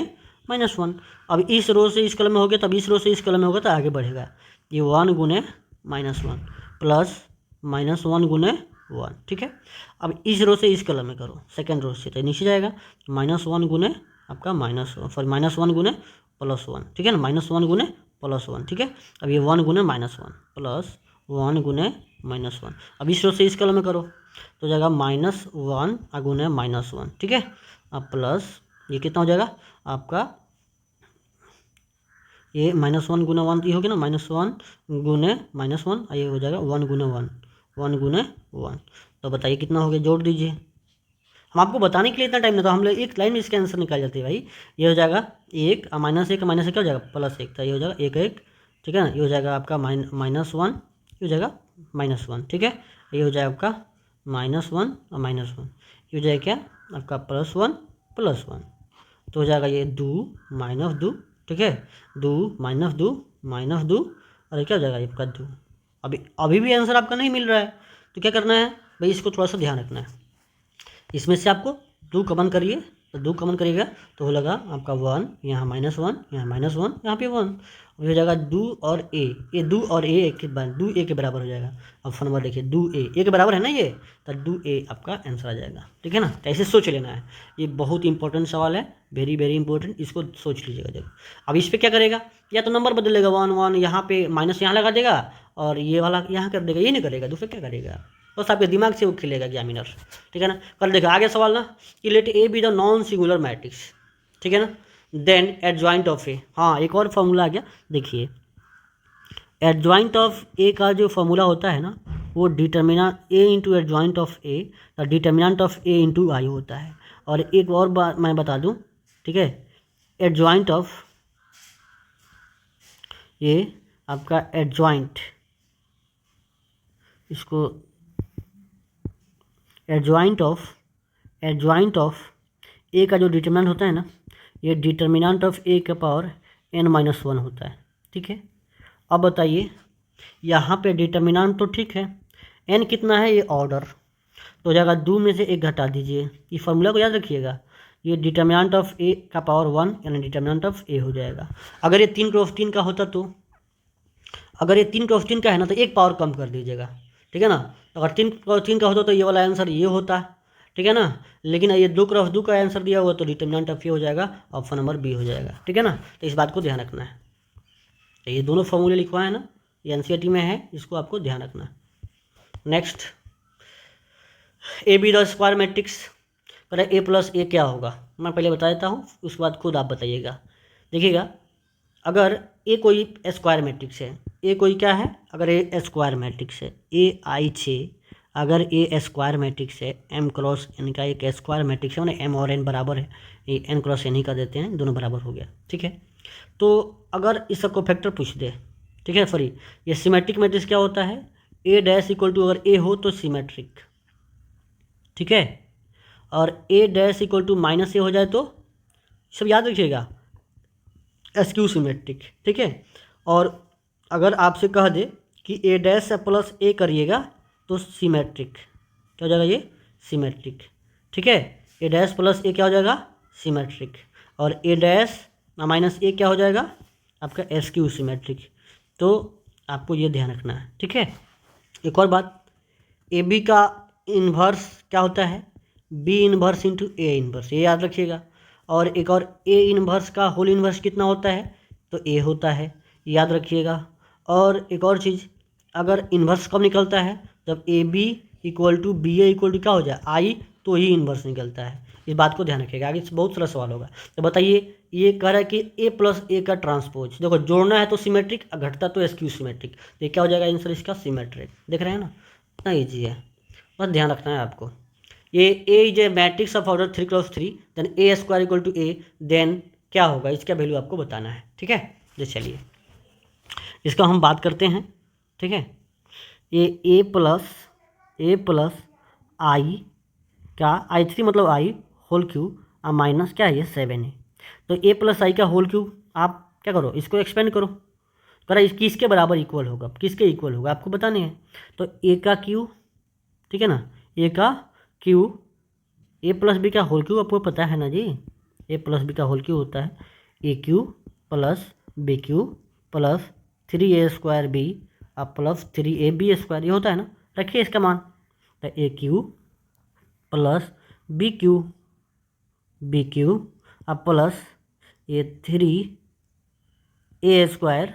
-1। अब इस रो से इस कलम में हो गया, तब इस रो से इस कलम में होगा तो आगे बढ़ेगा, ये 1 गुने -1 प्लस -1 गुने 1, ठीक है। अब इस रो से इस कलम में करो, सेकेंड रो से, तो नीचे जाएगा -1 गुने आपका -1 गुने +1, ठीक है ना, -1 गुने +1, ठीक है। अब ये 1 गुने -1 प्लस 1 गुने -1, अब इस रो से इस कलम में करो तो जाएगा -1 गुने -1, ठीक है। अब प्लस ये कितना हो जाएगा आपका, ये -1 गुना 1 ये हो गया ना, -1 गुने -1, ये हो जाएगा 1 गुने 1 1 गुने 1। तो बताइए कितना हो गया, जोड़ दीजिए। हम आपको बताने के लिए इतना टाइम नहीं, तो हम लोग एक लाइन में इसका आंसर निकाल जाते हैं भाई। ये हो जाएगा 1 -1 क्या हो जाएगा +1, तो ये हो जाएगा 1 1, ठीक है ना। ये हो जाएगा आपका -1, ये हो जाएगा -1, ठीक है। ये हो जाएगा आपका -1 और -1, ये हो जाएगा क्या आपका +1 +1, तो हो जाएगा ये 2 - 2, ठीक है, 2 - 2 -2, और क्या हो जाएगा आपका 2। अभी भी आंसर आपका नहीं मिल रहा है, तो क्या करना है भाई, इसको थोड़ा सा ध्यान रखना है। इसमें से आपको 2 कॉमन करिए, तो 2 कॉमन करिएगा तो हो लगा आपका 1, यहाँ -1, यहाँ -1, यहाँ पे 1, हो जाएगा 2 और a, ये 2 और a a के बराबर हो जाएगा। अब फोन नंबर देखिए 2a a के बराबर है ना, ये तो 2a आपका आंसर आ जाएगा, ठीक है ना। तो ऐसे सोच लेना है, ये बहुत इंपॉर्टेंट सवाल है, वेरी वेरी इंपॉर्टेंट, इसको सोच लीजिएगा जब। अब इस पर क्या करेगा, या तो नंबर बदल देगा 1 1, यहाँ पे माइनस यहाँ लगा देगा और ये वाला यहाँ कर देगा, ये नहीं करेगा, दूसरा क्या करेगा, बस आपके दिमाग से वो खेलेगा एग्जामिनर, ठीक है ना। कर देखा आगे सवाल ना कि let A be the non singular matrix, ठीक है ना, देन एडजॉइंट ऑफ ए। हाँ एक और फॉर्मूला आ गया, देखिए एडजॉइंट ऑफ ए का जो फॉर्मूला होता है ना वो determinant A into adjoint of A या determinant of A into I होता है। और एक और बात मैं बता दूं, ठीक है, एडजॉइंट ऑफ ये आपका एडजॉइंट, इसको एडजॉइंट ऑफ ए का जो डिटर्मिनेंट होता है ना, ये डिटर्मिनेंट ऑफ ए का पावर n-1 होता है, ठीक है। अब बताइए यहाँ पे डिटर्मिनेंट तो ठीक है, n कितना है, ये ऑर्डर तो हो जाएगा 2 में से 1 घटा दीजिए, ये फार्मूला को याद रखिएगा, ये डिटर्मिनेंट ऑफ ए का पावर 1 यानी डिटर्मिनेंट ऑफ ए हो जाएगा। अगर ये 3×3 का होता तो, अगर ये 3×3 का है ना तो एक पावर कम कर दीजिएगा, ठीक है ना। तो अगर 3×3 का होता तो ये वाला आंसर ये होता, ठीक है ना। लेकिन ये 2×2 का आंसर दिया हुआ तो डिटर्मिनेंट ऑफ ए हो जाएगा, ऑप्शन नंबर बी हो जाएगा, ठीक है ना। तो इस बात को ध्यान रखना है। तो ये दोनों फॉर्मूले लिखवाए हैं ना, ये एनसीईआरटी में है, इसको आपको ध्यान रखना है। Next, A be the square matrix, पर ए प्लस ए क्या होगा, मैं पहले बता देता हूँ, उसके बाद खुद आप बताइएगा। देखिएगा, अगर ए कोई स्क्वायर मैट्रिक्स है, ए कोई क्या है, अगर ए स्क्वायर मैट्रिक्स है, ए आई 6, अगर ए स्क्वायर मैट्रिक्स है, m क्रॉस n का एक स्क्वायर मैट्रिक्स है, मैंने m और n बराबर है, ये n क्रॉस n ही कर देते हैं, दोनों बराबर हो गया, ठीक है। तो अगर इस सबको फैक्टर पूछ दे, ठीक है, सॉरी, ये सिमेट्रिक मैट्रिक्स क्या होता है, ए डैश इक्वल टू, अगर ए हो तो सिमेट्रिक, ठीक है, और ए डैश इक्वल टू माइनस ए हो जाए तो, सब याद रखिएगा, स्क्यू सिमेट्रिक, ठीक है। और अगर आपसे कह दे कि ए डैश प्लस ए करिएगा तो सिमेट्रिक, क्या हो जाएगा, ये सिमेट्रिक, ठीक है। ए डैश प्लस ए क्या हो जाएगा, सिमेट्रिक, और ए डैश माइनस ए क्या हो जाएगा, आपका स्क्यू सिमेट्रिक। तो आपको ये ध्यान रखना है, ठीक है। एक और बात, ए बी का इन्वर्स क्या होता है, B inverse into A inverse, ये याद रखिएगा। और एक और, ए इन्वर्स का होल इन्वर्स कितना होता है, तो ए होता है, याद रखिएगा। और एक और चीज़, अगर इन्वर्स कब निकलता है, जब A B equal to B A equal to क्या हो जाए, आई, तो ही इन्वर्स निकलता है। इस बात को ध्यान रखिएगा, आगे बहुत सारा सवाल होगा। तो बताइए, ये कह रहा है कि ए प्लस ए का ट्रांसपोज, देखो जोड़ना है तो सिमेट्रिक, घटता तो स्क्यू सिमेट्रिक, तो ये क्या हो जाएगा आंसर इसका, सिमेट्रिक। देख रहे हैं ना, इतना ईजी है, बस ध्यान रखना है आपको। ये A is a matrix of order 3×3, then A square equal to A, then क्या होगा, इसका वैल्यू आपको बताना है, ठीक है। तो चलिए इसका हम बात करते हैं, ठीक है। ये ए प्लस आई क्या, I3 मतलब आई होल क्यूब और माइनस क्या है, ये 7 है। तो ए प्लस आई का होल क्यूब आप क्या करो, इसको एक्सपेंड करो, करा किसके बराबर इक्वल होगा, किसके इक्वल होगा आपको बताने हैं। तो ए का क्यू, ठीक है ना, ए का क्यू, ए प्लस बी का होल क्यू आपको पता है ना जी, ए प्लस बी का होल क्यू होता है A cube plus B cube plus 3a square B और प्लस 3ab स्क्वायर, ये होता है ना, रखिए इसका मान। तो A cube plus B cube और प्लस ये 3a square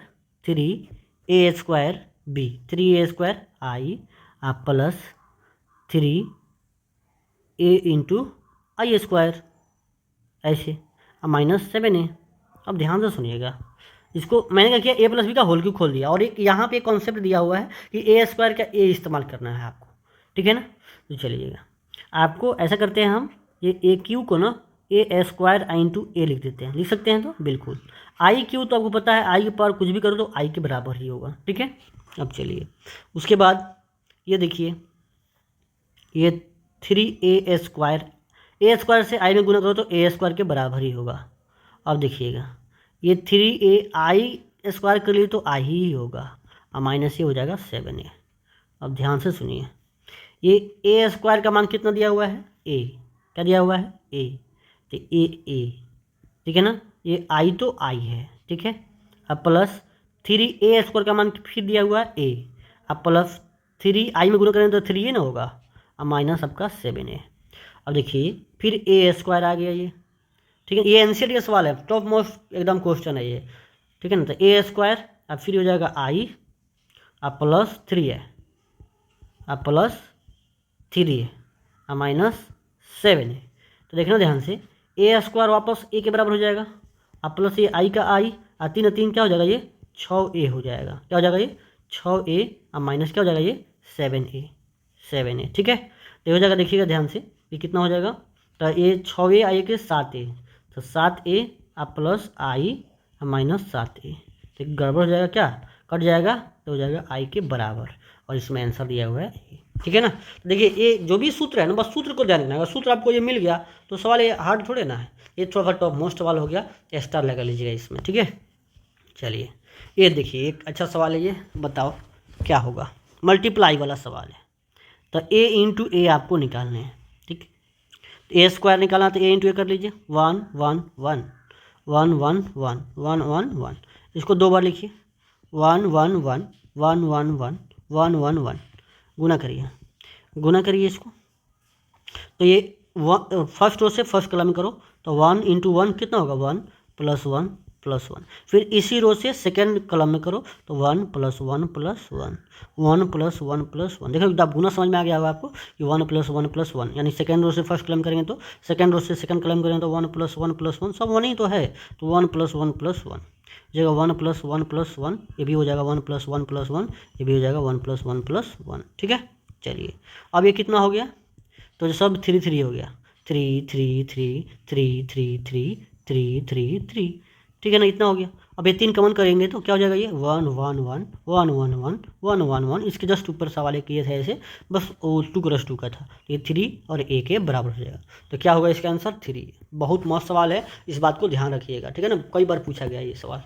B, 3a square आई और प्लस 3a इंटू आई स्क्वायर, ऐसे, और माइनस 7a। अब ध्यान से सुनिएगा, इसको मैंने क्या किया, ए प्लस बी का होल क्यूब खोल दिया, और एक यहाँ पे एक कॉन्सेप्ट दिया हुआ है कि ए स्क्वायर का ए इस्तेमाल करना है आपको, ठीक है ना। तो चलिएगा, आपको ऐसा करते हैं हम, ये ए क्यू को ना ए स्क्वायर आई इंटू ए लिख देते हैं, लिख सकते हैं, तो बिल्कुल। आई क्यू तो आपको पता है, आई के पावर कुछ भी करो तो आई के बराबर ही होगा, ठीक है। अब चलिए उसके बाद ये देखिए, ये 3a स्क्वायर, ए स्क्वायर से आई में गुना करो तो ए स्क्वायर के बराबर ही होगा। अब देखिएगा, ये 3a आई स्क्वायर कर लिए तो आई ही होगा, और माइनस ये हो जाएगा 7a। अब ध्यान से सुनिए, ये ए स्क्वायर का मान कितना दिया हुआ है, ए, क्या दिया हुआ है, ए, तो ए, ठीक है ना, ये आई तो आई है, ठीक है। अब प्लस 3a स्क्वायर का मान फिर दिया हुआ है ए, अब प्लस 3 आई में गुना करेंगे तो 3a ना होगा, और माइनस आपका 7a। अब देखिए फिर ए स्क्वायर आ गया ये, ठीक है, ये एनसीईआरटी का सवाल है, टॉप मोस्ट एकदम क्वेश्चन है ये, ठीक है ना। तो ए स्क्वायर अब फिर हो जाएगा आई अब प्लस 3a अब प्लस 3a और माइनस 7a। तो देखना ध्यान से, ए स्क्वायर वापस ए के बराबर हो जाएगा, अब प्लस ये आई का आई, और 3 3 क्या हो जाएगा, ये 6a हो जाएगा, क्या हो जाएगा, ये 6a और माइनस क्या हो जाएगा, ये 7a ठीक है। तो हो जाएगा, देखिएगा ध्यान से, ये कितना हो जाएगा, तो ये 6a आई के 7a, तो 7a आप प्लस आई माइनस 7a, तो गड़बड़ हो जाएगा, क्या कट जाएगा, तो हो जाएगा आई के बराबर, और इसमें आंसर दिया हुआ है, ठीक है ना। तो देखिए ये जो भी सूत्र है ना, बस सूत्र को ध्यान रखना, अगर सूत्र आपको ये मिल गया तो सवाल ये हार्ड थोड़े ना है, ये थोड़ा सा टॉप मोस्ट सवाल हो गया, स्टार लगा लीजिएगा इसमें, ठीक है। चलिए ये देखिए एक अच्छा सवाल है, ये बताओ क्या होगा, मल्टीप्लाई वाला सवाल है। तो a इंटू ए आपको निकालने हैं, ठीक है। ए स्क्वायर निकालना तो a इंटू ए कर लीजिए, 1 1 1 1 1 1 1 1 1, इसको 2 बार लिखिए, 1 1 1 1 1 1 1 1 1, गुना करिए इसको, तो ये फर्स्ट रो से फर्स्ट कॉलम करो, तो 1 इंटू 1 कितना होगा, 1 प्लस 1 प्लस 1, फिर इसी रो से सेकेंड कॉलम में करो, तो 1 प्लस 1 प्लस 1 1 प्लस 1 प्लस 1, देखो आप गुना समझ में आ गया होगा आपको कि 1 प्लस 1 प्लस 1, यानी सेकेंड रो से फर्स्ट कॉलम करेंगे तो सेकेंड रो से सेकेंड कॉलम करेंगे तो 1 प्लस 1 प्लस 1, सब 1 ही तो है, तो 1 प्लस 1 प्लस 1 जगह 1 प्लस 1 प्लस 1, ये भी हो जाएगा 1 प्लस 1 प्लस 1, ये भी हो जाएगा 1 प्लस 1 प्लस 1, ठीक है। चलिए अब ये कितना हो गया, तो जो सब 3 3 हो गया, 3 3 3 3 3 3 3 3 3, ठीक है ना, इतना हो गया। अब ये 3 कॉमन करेंगे तो क्या हो जाएगा, ये 1 1 1 1 1 1 1 1 1, इसके जस्ट ऊपर सवाल एक ये था ऐसे, बस वो 2 क्रॉस 2 का था, ये 3 और a के बराबर हो जाएगा, तो क्या होगा इसका आंसर 3। बहुत मस्त सवाल है, इस बात को ध्यान रखिएगा, ठीक है ना, कई बार पूछा गया ये सवाल,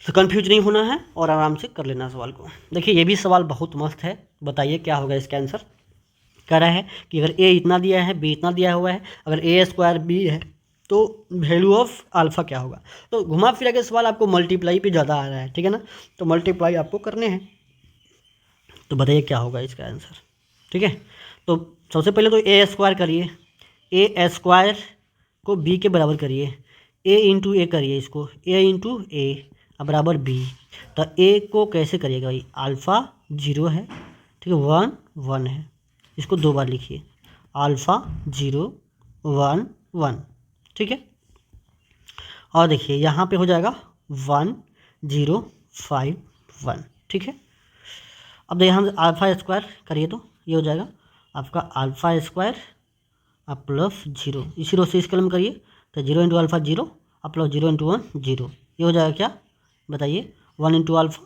तो कन्फ्यूज नहीं होना है और आराम से कर लेना सवाल को। देखिए ये भी सवाल बहुत मस्त है, बताइए क्या होगा इसका आंसर। कह रहा है कि अगर a इतना दिया है, b इतना दिया हुआ है, अगर a स्क्वायर b है तो वैल्यू ऑफ अल्फ़ा क्या होगा। तो घुमा फिरा के सवाल आपको मल्टीप्लाई पे ज़्यादा आ रहा है, ठीक है ना, तो मल्टीप्लाई आपको करने हैं, तो बताइए क्या होगा इसका आंसर, ठीक है। तो सबसे पहले तो ए स्क्वायर करिए, ए स्क्वायर को बी के बराबर करिए, ए इंटू ए करिए इसको, ए इंटू ए बराबर बी, तो ए को कैसे करिएगा भाई, अल्फ़ा 0 है, ठीक है, 1 1 है, इसको 2 बार लिखिए, अल्फ़ा 0 1 1, ठीक है। और देखिए यहाँ पे हो जाएगा 1 0 5 1, ठीक है। अब यहाँ से अल्फ़ा स्क्वायर करिए तो ये हो जाएगा आपका अल्फ़ा स्क्वायर आप प्लस 0, इसी रो से इस कलम करिए, तो 0 इंटू अल्फ़ा 0 आप प्लस 0 इंटू 1 0, ये हो जाएगा क्या बताइए, 1 इंटू अल्फ़ा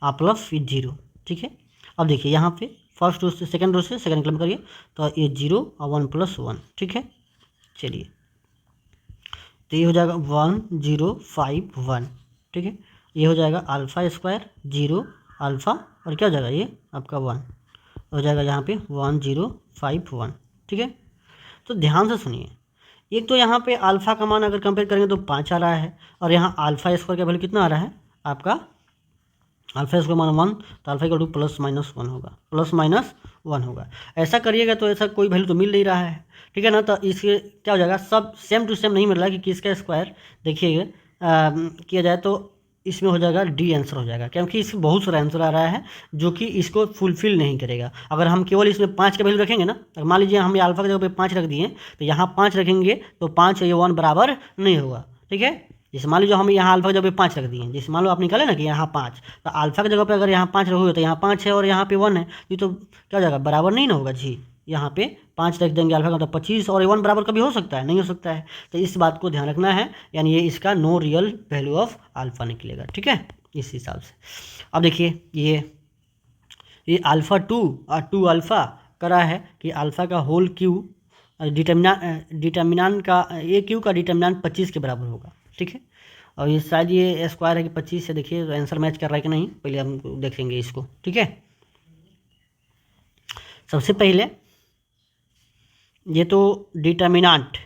आप प्लस 0, ठीक है। अब देखिए यहाँ पे फर्स्ट रो से सेकंड रो से सेकंड कलम करिए, तो ये 0 और 1 प्लस 1, ठीक है। चलिए तो ये हो जाएगा 1 0 5 1, ठीक है, ये हो जाएगा अल्फ़ा स्क्वायर 0 अल्फ़ा और क्या हो जाएगा ये आपका 1 हो जाएगा यहाँ पे 1 0 5 1, ठीक है। तो ध्यान से सुनिए, एक तो यहाँ पे अल्फ़ा का मान अगर कंपेयर करेंगे तो 5 आ रहा है, और यहाँ अल्फ़ा स्क्वायर का वैल्यू कितना आ रहा है आपका, अल्फ़ा स्क्वायर मान 1, तो alpha equal two plus minus 1 होगा, प्लस माइनस 1 होगा। ऐसा करिएगा तो ऐसा कोई वैल्यू तो मिल नहीं रहा है, ठीक है ना, तो इसके क्या हो जाएगा, सब सेम टू सेम नहीं मिल रहा है कि किसका स्क्वायर देखिएगा किया जाए तो इसमें हो जाएगा डी आंसर हो जाएगा, क्योंकि इसमें बहुत सारा आंसर आ रहा है जो कि इसको फुलफिल नहीं करेगा। अगर हम केवल इसमें 5 का वैल्यू रखेंगे ना, अगर मान लीजिए हम अल्फ़ा की जगह पे 5 रख दिए, तो यहाँ 5 रखेंगे तो 5 ये 1 बराबर नहीं होगा, ठीक है। जैसे मान लीजिए हम यहाँ अल्फ़ा की जगह पे 5 रख दिए, जैसे मान लो आप निकाले ना कि यहाँ 5, तो अल्फ़ा की जगह पे अगर यहाँ 5 रखोगे तो यहाँ 5 है और यहाँ पे 1 है, ये तो क्या हो जाएगा बराबर नहीं ना होगा जी, यहाँ पे 5 रख देंगे अल्फ़ा का तो 25 और 1 बराबर कभी हो सकता है, नहीं हो सकता है, तो इस बात को ध्यान रखना है, यानी ये इसका no real value of alpha निकलेगा, ठीक है, इस हिसाब से। अब देखिए ये अल्फ़ा 2 और 2 अल्फ़ा करा है कि अल्फ़ा का होल क्यू डिटर्मिनांट का ए क्यू का डिटर्मिनांट 25 के बराबर होगा, ठीक है। और ये शायद ये स्क्वायर है कि 25 से, देखिए तो आंसर मैच कर रहा है कि नहीं, पहले हम देखेंगे इसको, ठीक है। सबसे पहले ये तो डिटर्मिनांट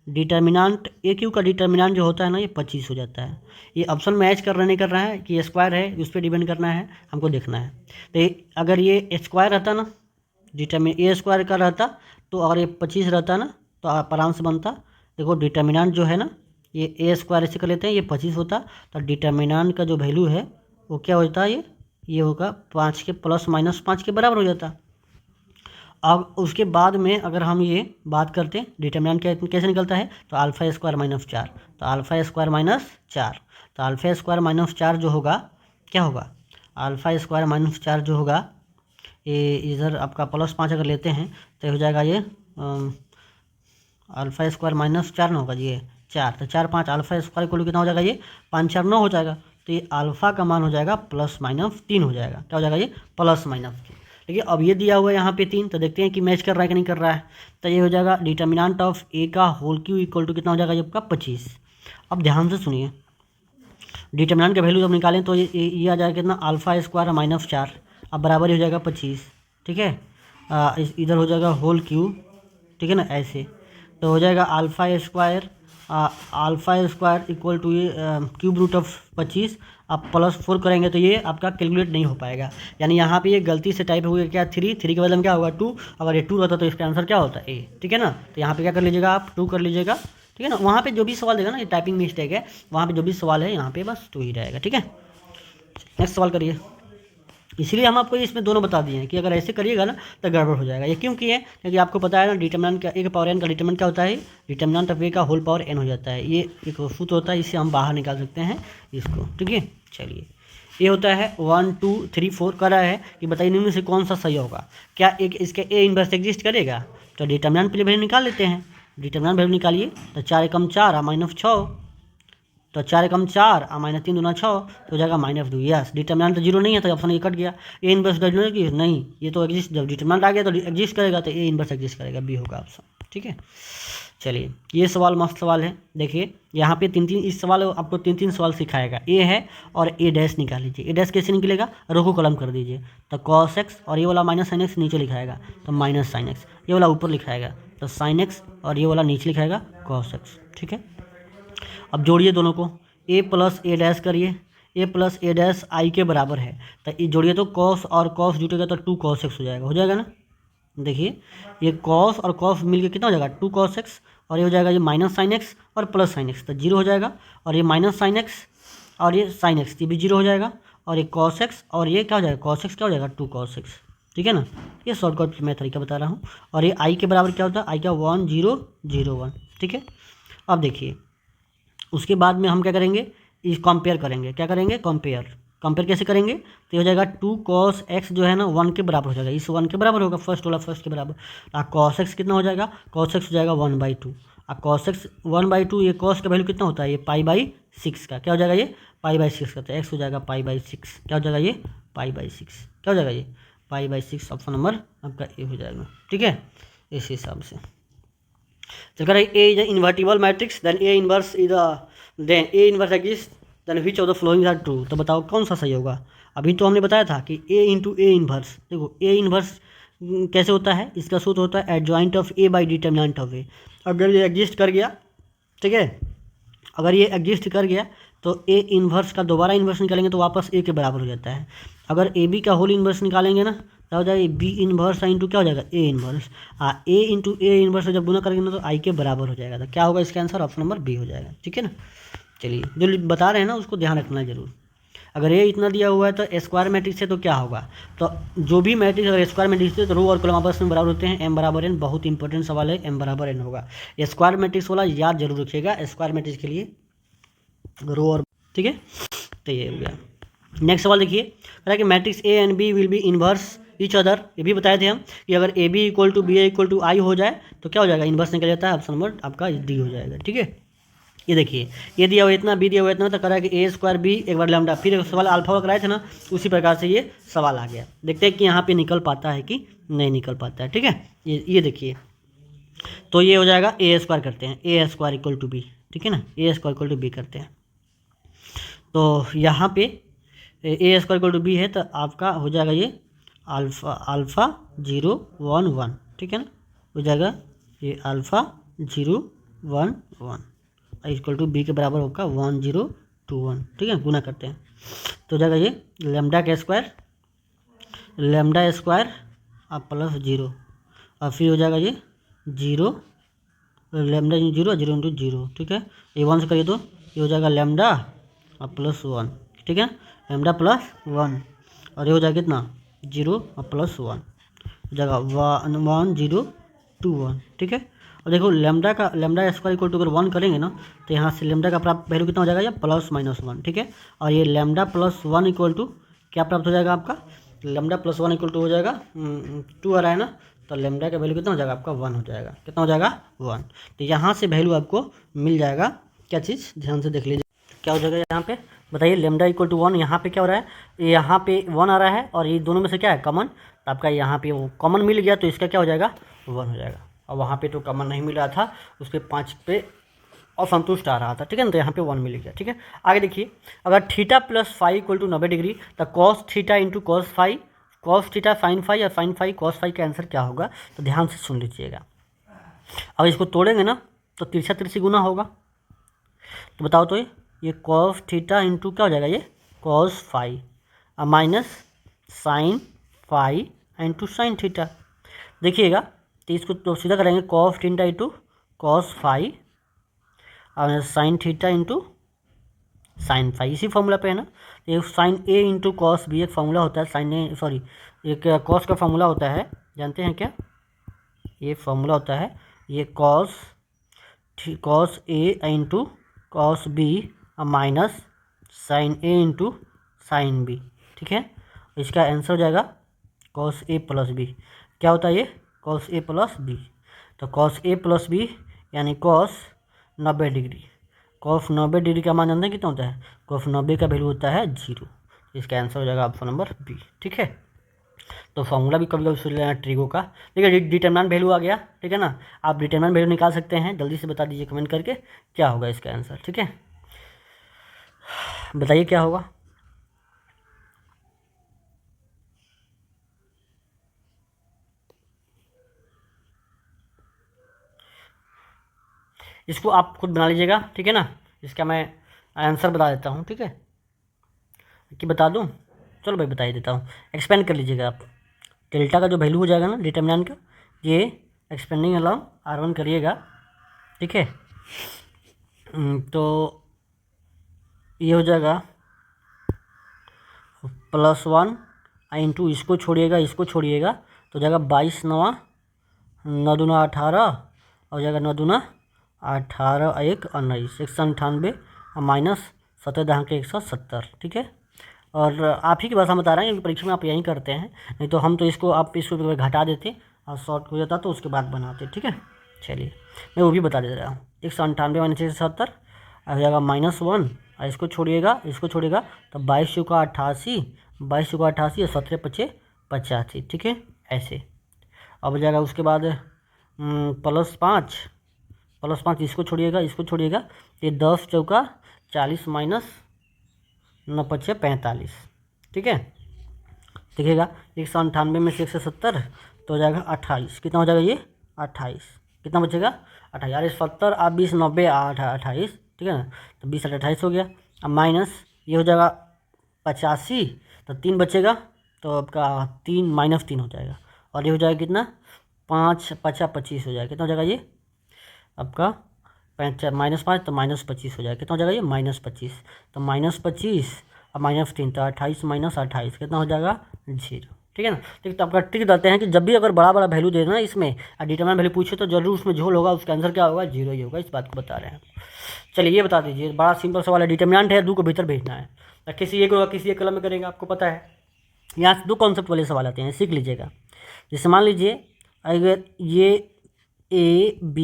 ए क्यू का डिटर्मिनांट जो होता है ना ये 25 हो जाता है, ये ऑप्शन मैच कर रहा नहीं कर रहा है कि ये स्क्वायर है, उस पर डिपेंड करना है, हमको देखना है। तो अगर ये स्क्वायर रहता ना, ए स्क्वायर का रहता, तो अगर ये 25 रहता ना तो आप आराम से बनता। देखो डिटर्मिनांट जो है ना, ये ए स्क्वायर ऐसे कर लेते हैं, ये 25 होता, तो डिटर्मिनांट का जो वैल्यू है वो क्या होता है, ये होगा 5 के प्लस माइनस 5 के बराबर हो जाता। अब उसके बाद में अगर हम ये बात करते हैं डिटर्मिनेंट कैसे निकलता है, तो अल्फ़ा स्क्वायर माइनस 4, तो अल्फ़ा स्क्वायर माइनस 4, तो अल्फ़ा स्क्वायर माइनस 4 जो होगा क्या होगा, अल्फ़ा स्क्वायर माइनस 4 जो होगा ये इधर आपका +5 अगर लेते हैं तो हो जाएगा ये अल्फ़ा स्क्वायर -4 ना होगा जी, ये 4, तो 4 5 अल्फ़ा स्क्वायर इक्वल कितना हो जाएगा, ये 5 4 9 हो जाएगा। तो ये अल्फ़ा का मान हो जाएगा +-3 हो जाएगा। क्या हो जाएगा, ये +-3। देखिए अब ये दिया हुआ है यहाँ पे 3, तो देखते हैं कि मैच कर रहा है कि नहीं कर रहा है। तो ये हो जाएगा डिटर्मिनेंट ऑफ ए का होल क्यू इक्वल टू कितना हो जाएगा, ये आपका 25। अब ध्यान से सुनिए, डिटर्मिनेंट का वैल्यू जब निकालें तो ये आ जाएगा कितना, अल्फ़ा स्क्वायर -4, अब बराबर ही हो जाएगा 25। ठीक है, इधर हो जाएगा होल क्यू, ठीक है ना, ऐसे तो हो जाएगा अल्फ़ा स्क्वायर इक्वल टू ये क्यूब रूट ऑफ 25। आप +4 करेंगे तो ये आपका कैलकुलेट नहीं हो पाएगा, यानी यहाँ पे ये गलती से टाइप हो गया क्या, 3 के बदले में क्या होगा 2। अगर ये 2 रहता तो इसका आंसर क्या होता है, ए। ठीक है ना, तो यहाँ पे क्या कर लीजिएगा, आप 2 कर लीजिएगा। ठीक है ना, वहाँ पे जो भी सवाल देगा ना, ये टाइपिंग मिस्टेक है, वहाँ पे जो भी सवाल है यहाँ पे बस 2 ही रहेगा। ठीक है, नेक्स्ट सवाल करिए। इसीलिए हम आपको इसमें दोनों बता दिए हैं कि अगर ऐसे करिएगा ना तो गड़बड़ हो जाएगा। ये क्यों किए, क्योंकि आपको पता है ना डिटर्मिनेंट का ए पावर एन का डिटर्मिनेंट क्या होता है, डिटर्मिनेंट ऑफ ए का होल पावर एन हो जाता है। ये एक सूत्र होता है, इससे हम बाहर निकाल सकते हैं इसको। ठीक है, चलिए ये होता है 1 2 3 4 कर रहा है कि बताइए निम्न से कौन सा सही होगा। क्या एक इसके ए इन्वर्स एग्जिस्ट करेगा, तो डिटर्मिनेंट पे वैल्यू निकाल लेते हैं। डिटर्मिनेंट वैल्यू निकालिए, तो 4 एकम 4 -6, तो 4 एकम 4 -3 दूना 6, तो हो जाएगा -2। यस, डिटर्मिनेंट तो 0 नहीं है तो ऑप्शन ये कट गया। ए इन्वर्स की नहीं, ये तो एग्जिस्ट, जब डिटर्मिनेंट आ गया तो एग्जिस्ट करेगा, तो ए इन्वर्स एग्जिस्ट करेगा, बी होगा ऑप्शन। ठीक है, चलिए ये सवाल मस्त सवाल है। देखिए यहाँ पे 3 इस सवाल आपको 3 सवाल सिखाएगा। ए है और ए डैश निकाल लीजिए। ए डैश कैसे निकलेगा, रो को कलम कर दीजिए, तो cos x और ये वाला -sin x नीचे लिखाएगा तो -sin x, ये वाला ऊपर लिखाएगा तो sin x और ये वाला नीचे लिखाएगा cos x। ठीक है, अब जोड़िए दोनों को, a प्लस ए डैश करिए, a plus A dash I के बराबर है, तो ये जोड़िए तो cos और cos जुटेगा तो 2 cos x हो जाएगा ना। देखिए ये cos और cos मिलके कितना हो जाएगा 2 cos x, और ये हो जाएगा ये -sin x और +sin x, तो 0 हो जाएगा। और ये -sin x और ये sin x, ये भी 0 हो जाएगा। और ये cos x और ये क्या हो जाएगा, cos x क्या हो जाएगा 2 cos x। ठीक है ना, ये शॉर्टकट मैं तरीका बता रहा हूँ। और ये i के बराबर क्या होता है, i का 1 0 0 1। ठीक है, अब देखिए उसके बाद में हम क्या करेंगे, इस कंपेयर करेंगे। क्या करेंगे, कंपेयर कैसे करेंगे, तो हो जाएगा 2 cos x जो है ना 1 के बराबर हो जाएगा, इस 1 के बराबर होगा, फर्स्ट वाला फर्स्ट के बराबर। cos x कितना हो जाएगा, cos x हो जाएगा 1/2। cos x 1/2, ये cos का वैल्यू कितना होता है, ये π/6 का, क्या हो जाएगा ये π/6 का, तो x हो जाएगा π/6। क्या हो जाएगा ये π/6, क्या हो जाएगा ये π/6। ऑप्शन नंबर आपका ए हो जाएगा। ठीक है, इस हिसाब से चल कर A is invertible matrix, then A inverse is then A inverse exist, then which of the following are true. तो बताओ कौन सा सही होगा। अभी तो हमने बताया था कि ए इंटू ए इन्वर्स, देखो ए इन्वर्स कैसे होता है, इसका सूत्र होता है adjoint of A by determinant of A. अगर ये एग्जिस्ट कर गया, ठीक है, अगर ये एग्जिस्ट कर गया तो ए इन्वर्स का दोबारा इन्वर्स निकालेंगे तो वापस ए के बराबर हो जाता है। अगर ए बी का होल इन्वर्स निकालेंगे ना क्या हो जाएगा, बी इन्वर्स इंटू क्या हो जाएगा A inverse, A into A inverse जब गुना करेंगे ना तो आई के बराबर हो जाएगा। तो क्या होगा इसका आंसर, ऑप्शन नंबर बी हो जाएगा। ठीक है ना, चलिए जो बता रहे हैं ना उसको ध्यान रखना जरूर। अगर ये इतना दिया हुआ है तो स्क्वायर मैट्रिक्स है तो क्या होगा, तो जो भी मैट्रिक्स अगर स्क्वायर मैट्रिक्स है तो रो और कॉलम आपस में बराबर होते हैं, एम बराबर एन, बहुत इंपॉर्टेंट सवाल है, एम बराबर एन होगा। स्क्वायर मैट्रिक्स वाला याद जरूर रखिएगा स्क्वायर मैट्रिक्स के लिए, रो और, ठीक है, तो ये हो गया। नेक्स्ट सवाल देखिए, कह रहा है कि matrix A and B will be inverse each other. ये भी बताए थे हम कि अगर A B equal to B A equal to I हो जाए तो क्या हो जाएगा, इन्वर्स निकल जाता है, ऑप्शन नंबर आपका डी हो जाएगा। ठीक है, ये देखिए ये दिया हुआ इतना, बी दिया हुआ इतना, तो कह रहा है कि ए स्क्वायर बी एक बार लैम्डा, फिर सवाल अल्फा कराए थे ना, उसी प्रकार से ये सवाल आ गया। देखते हैं कि यहाँ पे निकल पाता है कि नहीं निकल पाता है। ठीक है, ये देखिए, तो ये हो जाएगा ए स्क्वायर करते हैं, ए स्क्वायर इक्वल टू बी, ठीक है ना, ए स्क्वायर इक्वल टू बी करते हैं। तो यहाँ पे ए स्क्वायर इक्वल टू बी है तो आपका हो जाएगा ये अल्फ़ा 0 1 1, ठीक है ना, हो जाएगा ये अल्फ़ा 0 1 1 इक्वल टू बी के बराबर होगा 1 0 2 1। ठीक है, गुना करते हैं तो हो जाएगा ये लैम्डा का स्क्वायर और प्लस 0, और फिर हो जाएगा ये 0 लैम्डा 0 0 इंटू 0। ठीक है, ये 1 से करिए तो ये हो जाएगा लैम्डा और प्लस 1। ठीक है, लैम्डा प्लस 1 और ये हो जाएगा कितना 0 और प्लस 1 हो जाएगा 1 0 2 1। ठीक है, और देखो लैम्डा स्क्वायर इक्वल टू अगर 1 करेंगे ना तो यहाँ से लैम्डा का प्राप्त वैल्यू कितना हो जाएगा, या +-1। ठीक है, और ये लैम्डा +1 इक्वल टू क्या प्राप्त हो जाएगा आपका, लेमडा प्लस 1 इक्वल टू हो जाएगा 2 आ रहा है ना, तो लेमडा का वैल्यू कितना हो जाएगा आपका 1 हो जाएगा। कितना हो जाएगा 1। तो यहाँ से वैल्यू आपको मिल जाएगा, क्या चीज़ ध्यान से देख लीजिए क्या हो जाएगा यहाँ पे, बताइए लेमडा इक्वल टू 1। यहाँ पे क्या हो रहा है, यहाँ पे 1 आ रहा है और ये दोनों में से क्या है कॉमन, तो आपका यहाँ पे वो कॉमन मिल गया तो इसका क्या हो जाएगा 1 हो जाएगा। और वहाँ पे तो कॉमन नहीं मिल रहा था, उस पर 5 पे असंतुष्ट आ रहा था, ठीक है ना, तो यहाँ पे 1 मिल गया। ठीक है, आगे देखिए, अगर theta plus five equal to 90 degree, तो cos theta into cos five, cos theta sine five, या साइन फाइव कॉस फाइव का आंसर क्या होगा, तो ध्यान से सुन लीजिएगा। अब इसको तोड़ेंगे ना तो तिरछा तिरछी गुना होगा, तो बताओ तो ये कॉस थीटा इंटू क्या हो जाएगा, ये cos five minus sine five into sine theta. देखिएगा, तो इसको तो सीधा करेंगे cos theta into cos five और sine theta into sine five, इसी फॉर्मूला पे है ना। तो एक साइन ए इंटू कॉस भी एक फार्मूला होता है, साइन ए सॉरी एक कॉस का फार्मूला होता है, जानते हैं क्या, ये फार्मूला होता है, ये cos A into cos B minus sine A into sine B. ठीक है, इसका आंसर हो जाएगा कॉस ए प्लस बी। क्या होता है ये, कॉस ए प्लस बी। तो कॉस ए प्लस बी यानी कॉस 90 डिग्री। कॉस 90 डिग्री का मान जानते हैं कितना होता है, कॉस 90 का वैल्यू होता है 0। इसका आंसर हो जाएगा ऑप्शन नंबर बी। ठीक है, तो फॉर्मूला भी कभी कभी सुन लेना ट्रिगो का। ठीक है, डिटरमिनेंट वैल्यू आ गया, ठीक है ना, आप डिटरमिनेंट वैल्यू निकाल सकते हैं, जल्दी से बता दीजिए कमेंट करके क्या होगा इसका आंसर। ठीक है, बताइए क्या होगा। इसको आप खुद बना लीजिएगा, ठीक है ना, इसका मैं आंसर बता देता हूँ। ठीक है, कि बता दूँ, चलो भाई बता ही देता हूँ, एक्सपेंड कर लीजिएगा आप। डेल्टा का जो वैल्यू हो जाएगा ना डिटरमिनेंट का, ये एक्सपेंडिंग अलॉन्ग R1 करिएगा। ठीक है, तो ये हो जाएगा +1 इंटू इसको छोड़िएगा, इसको छोड़िएगा तो हो जाएगा 22 9 9 दूना 18 हो जाएगा, 9 दूना 18 1 19 198 माइनस 17 दहाँ के 170। ठीक है, और आप ही की भाषा बता रहे हैं क्योंकि परीक्षा में आप यही करते हैं, नहीं तो हम तो इसको आप इसको घटा देते और शॉर्ट हो जाता तो उसके बाद बनाते। ठीक है, चलिए मैं वो भी बता दे रहा हूँ। 198 माइनस 170 आ जाएगा -1 और इसको छोड़िएगा, इसको छोड़िएगा तो 22 चौका 88, 22 चौका 88 और 17 पचे 85। ठीक है, ऐसे अब हो जाएगा। उसके बाद +5 इसको छोड़िएगा, इसको छोड़िएगा, ये 10 चौका 40 माइनस 9 पचे 45। ठीक है, देखिएगा 198 में से 170 तो हो जाएगा 28। कितना हो जाएगा ये 28, कितना बचेगा 28, यार 70 आप 20 90 28। ठीक है ना, तो 20 28 हो गया। अब माइनस ये हो जाएगा 85, तो 3 बचेगा, तो आपका 3 -3 हो जाएगा, और ये हो जाएगा कितना 5 5 25 हो जाएगा। कितना हो जाएगा ये आपका -5 तो -25 हो जाएगा। कितना हो जाएगा ये -25, तो -25 और -3 तो 28 माइनस 28 कितना हो जाएगा 0। ठीक है ना, ठीक, तो आपका ट्रिक बताते हैं कि जब भी अगर बड़ा बड़ा वैल्यू देना इसमें डिटरमिनेंट वैल्यू पूछे तो जरूर उसमें झोल होगा, उसका आंसर क्या होगा 0 ही होगा, इस बात को बता रहे हैं। चलिए ये बता दीजिए, बड़ा सिंपल सवाल है, डिटरमिनेंट है 2 को भीतर भेजना है, किसी एक होगा किसी एक कलम में करेंगे, आपको पता है। यहाँ से 2 कॉन्सेप्ट वाले सवाल आते हैं, सीख लीजिएगा। जैसे मान लीजिए अगर ये A B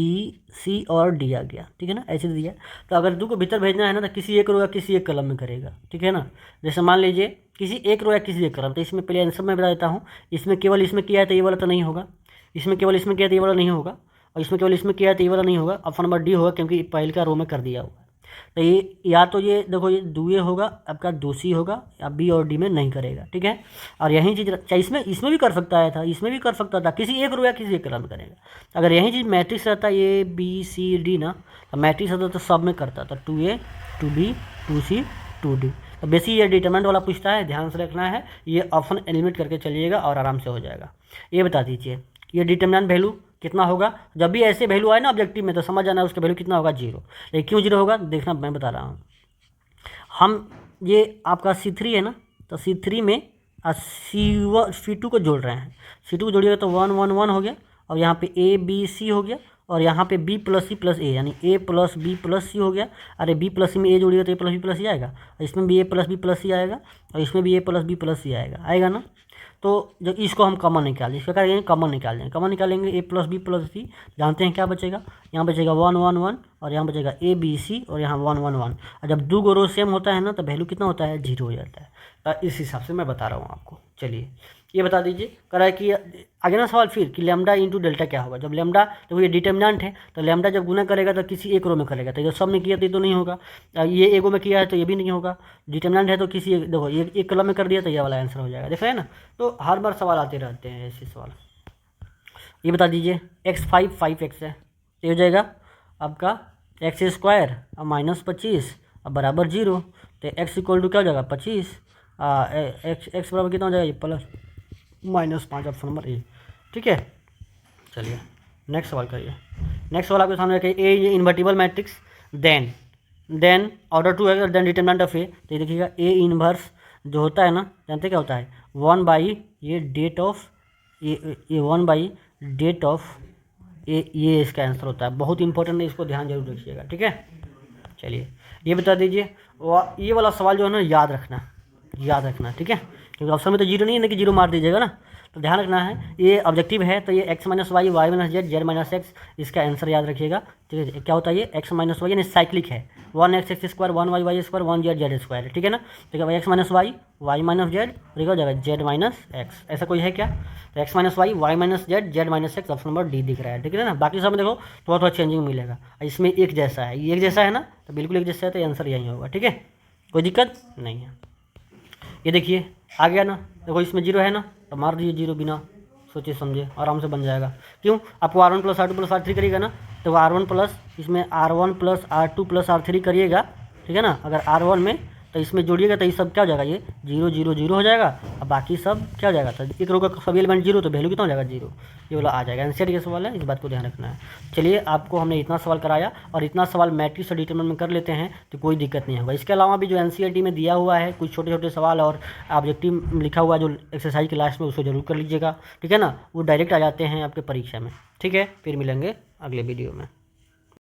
C और D आ गया, ठीक है ना, ऐसे दिया, तो अगर 2 को भीतर भेजना है ना तो किसी एक रो या किसी एक कलम में करेगा। ठीक है ना, जैसे मान लीजिए किसी एक रो या किसी एक कलम, तो इसमें पहले आंसर मैं बता देता हूँ। इसमें केवल इसमें किया है तो ये वाला तो नहीं होगा, इसमें केवल इसमें किया तो ये वाला नहीं होगा, और इसमें केवल इसमें किया है तो ये वाला नहीं होगा, ऑप्शन नंबर D होगा क्योंकि पहले का रो में कर दिया होगा। तो ये या तो ये देखो ये दुए होगा आपका, दूसरी होगा, या B और D में नहीं करेगा। ठीक है, और यही चीज़ चाहे इसमें भी कर सकता है था, इसमें भी कर सकता था, किसी एक रो या किसी एक कलम में करेगा। अगर यही चीज़ मैट्रिक्स रहता A B C D ना, तो मैट्रिक्स रहता तो सब में करता था, 2A 2B 2C 2D। तो बेसिक ये डिटरमिनेंट वाला पूछता है, ध्यान से रखना है, ये ऑप्शन एलिमिनेट करके चलिएगा और आराम से हो जाएगा। ये बता दीजिए ये डिटरमिनेंट वैल्यू कितना होगा, जब भी ऐसे वैल्यू आए ना ऑब्जेक्टिव में तो समझ जाना है उसका वैल्यू कितना होगा 0। लेकिन क्यों 0 होगा देखना, मैं बता रहा हूँ। हम ये आपका C3 है ना, तो C3 में C2 को जोड़ रहे हैं, C2 को जोड़िएगा तो 1 1 1 हो गया, और यहाँ पे A B C हो गया, और यहाँ पे B + C + A यानी A + B + C हो गया। अरे B + C में A जोड़िएगा तो A + B + C आएगा, और इसमें भी A + B + C आएगा, और इसमें भी A + B + C आएगा ना। तो जो इसको हम कॉमन निकाल दें, इसका क्या करेंगे, कॉमन निकाल देंगे। कॉमन निकालेंगे ए प्लस बी प्लस सी, जानते हैं क्या बचेगा, यहाँ बचेगा 1 1 1 और यहाँ बचेगा ए बी सी और यहाँ 1 1 1। और जब दो रो सेम होता है ना तो वैल्यू कितना होता है, 0 हो जाता है। इस हिसाब से मैं बता रहा हूँ आपको। चलिए ये बता दीजिए, कह रहा है कि आगे ना सवाल फिर कि लैम्डा इंटू डेल्टा क्या होगा। जब लैम्डा, तो ये डिटर्मिनेंट है, तो लैम्डा जब गुना करेगा तो किसी एक रो में करेगा, तो जब सब ने किया तो ये तो नहीं होगा, ये एक रो में किया है तो ये भी नहीं होगा। डिटर्मिनेंट है तो किसी एक, देखो ये एक कॉलम में कर दिया तो ये वाला आंसर हो जाएगा। देख रहे हैं ना, तो हर बार सवाल आते रहते हैं ऐसे सवाल। ये बता दीजिए x5 5x है, तो हो जाएगा आपका x² और -25 अब बराबर 0, तो x इक्वल टू क्या हो जाएगा 25, x बराबर कितना हो जाएगा, ये +-5 ऑप्शन नंबर ए। ठीक है, चलिए नेक्स्ट सवाल करिए। नेक्स्ट सवाल आपके सामने रखिए, A invertible matrix then order two है देन डिटरमिनेंट ऑफ ए। तो ये देखिएगा ए इनवर्स जो होता है ना, जानते क्या होता है, 1 ये डेट ऑफ ये 1 डेट ऑफ ये इसका आंसर होता है। बहुत इंपॉर्टेंट है, इसको ध्यान जरूर रखिएगा। ठीक है, चलिए ये बता दीजिए, ये वाला सवाल जो है ना याद रखना। ठीक है, क्योंकि ऑप्शन में तो 0 नहीं है ना कि 0 मार दीजिएगा ना, तो ध्यान रखना है। ये ऑब्जेक्टिव है तो ये x - y y - z z - x इसका आंसर याद रखिएगा। ठीक है, क्या होता है ये x - y यानी साइक्लिक है, 1x² 1y² 1z ठीक है ना। तो क्या x - y y - z हो जाएगा z - x, ऐसा कोई है क्या, तो x - y y - z z - x option number D दिख रहा है। ठीक है ना, बाकी सब में देखो थोड़ा चेंजिंग मिलेगा, इसमें एक जैसा है, ये एक जैसा है ना, तो बिल्कुल एक जैसा है, तो आंसर यही होगा। ठीक है, कोई दिक्कत नहीं है। ये देखिए आ गया ना, देखो इसमें 0 है ना, तो मार दीजिए 0 बिना सोचे समझे, आराम से बन जाएगा। क्यों, आपको R1 + R2 + R3 करिएगा ना, तो R1 प्लस इसमें R1 + R2 + R3 करिएगा। ठीक है ना, अगर R1 में तो इसमें जोड़िएगा तो ये सब क्या हो जाएगा, ये 0 0 0 हो जाएगा, और बाकी सब क्या हो जाएगा, तो एक रो का सभी एलिमेंट 0, तो वैल्यू कितना हो जाएगा 0, ये वाला आ जाएगा। एनसीईआरटी का सवाल है, इस बात को ध्यान रखना है। चलिए आपको हमने इतना सवाल कराया और इतना सवाल मैट्रिक्स और डिटरमिनेंट में कर लेते हैं तो कोई दिक्कत नहीं होगा। इसके अलावा भी जो एनसीईआरटी में दिया हुआ है कुछ छोटे छोटे सवाल और ऑब्जेक्टिव लिखा हुआ जो एक्सरसाइज के लास्ट में, उसको जरूर कर लीजिएगा। ठीक है ना, वो डायरेक्ट आ जाते हैं आपके परीक्षा में। ठीक है, फिर मिलेंगे अगले वीडियो में।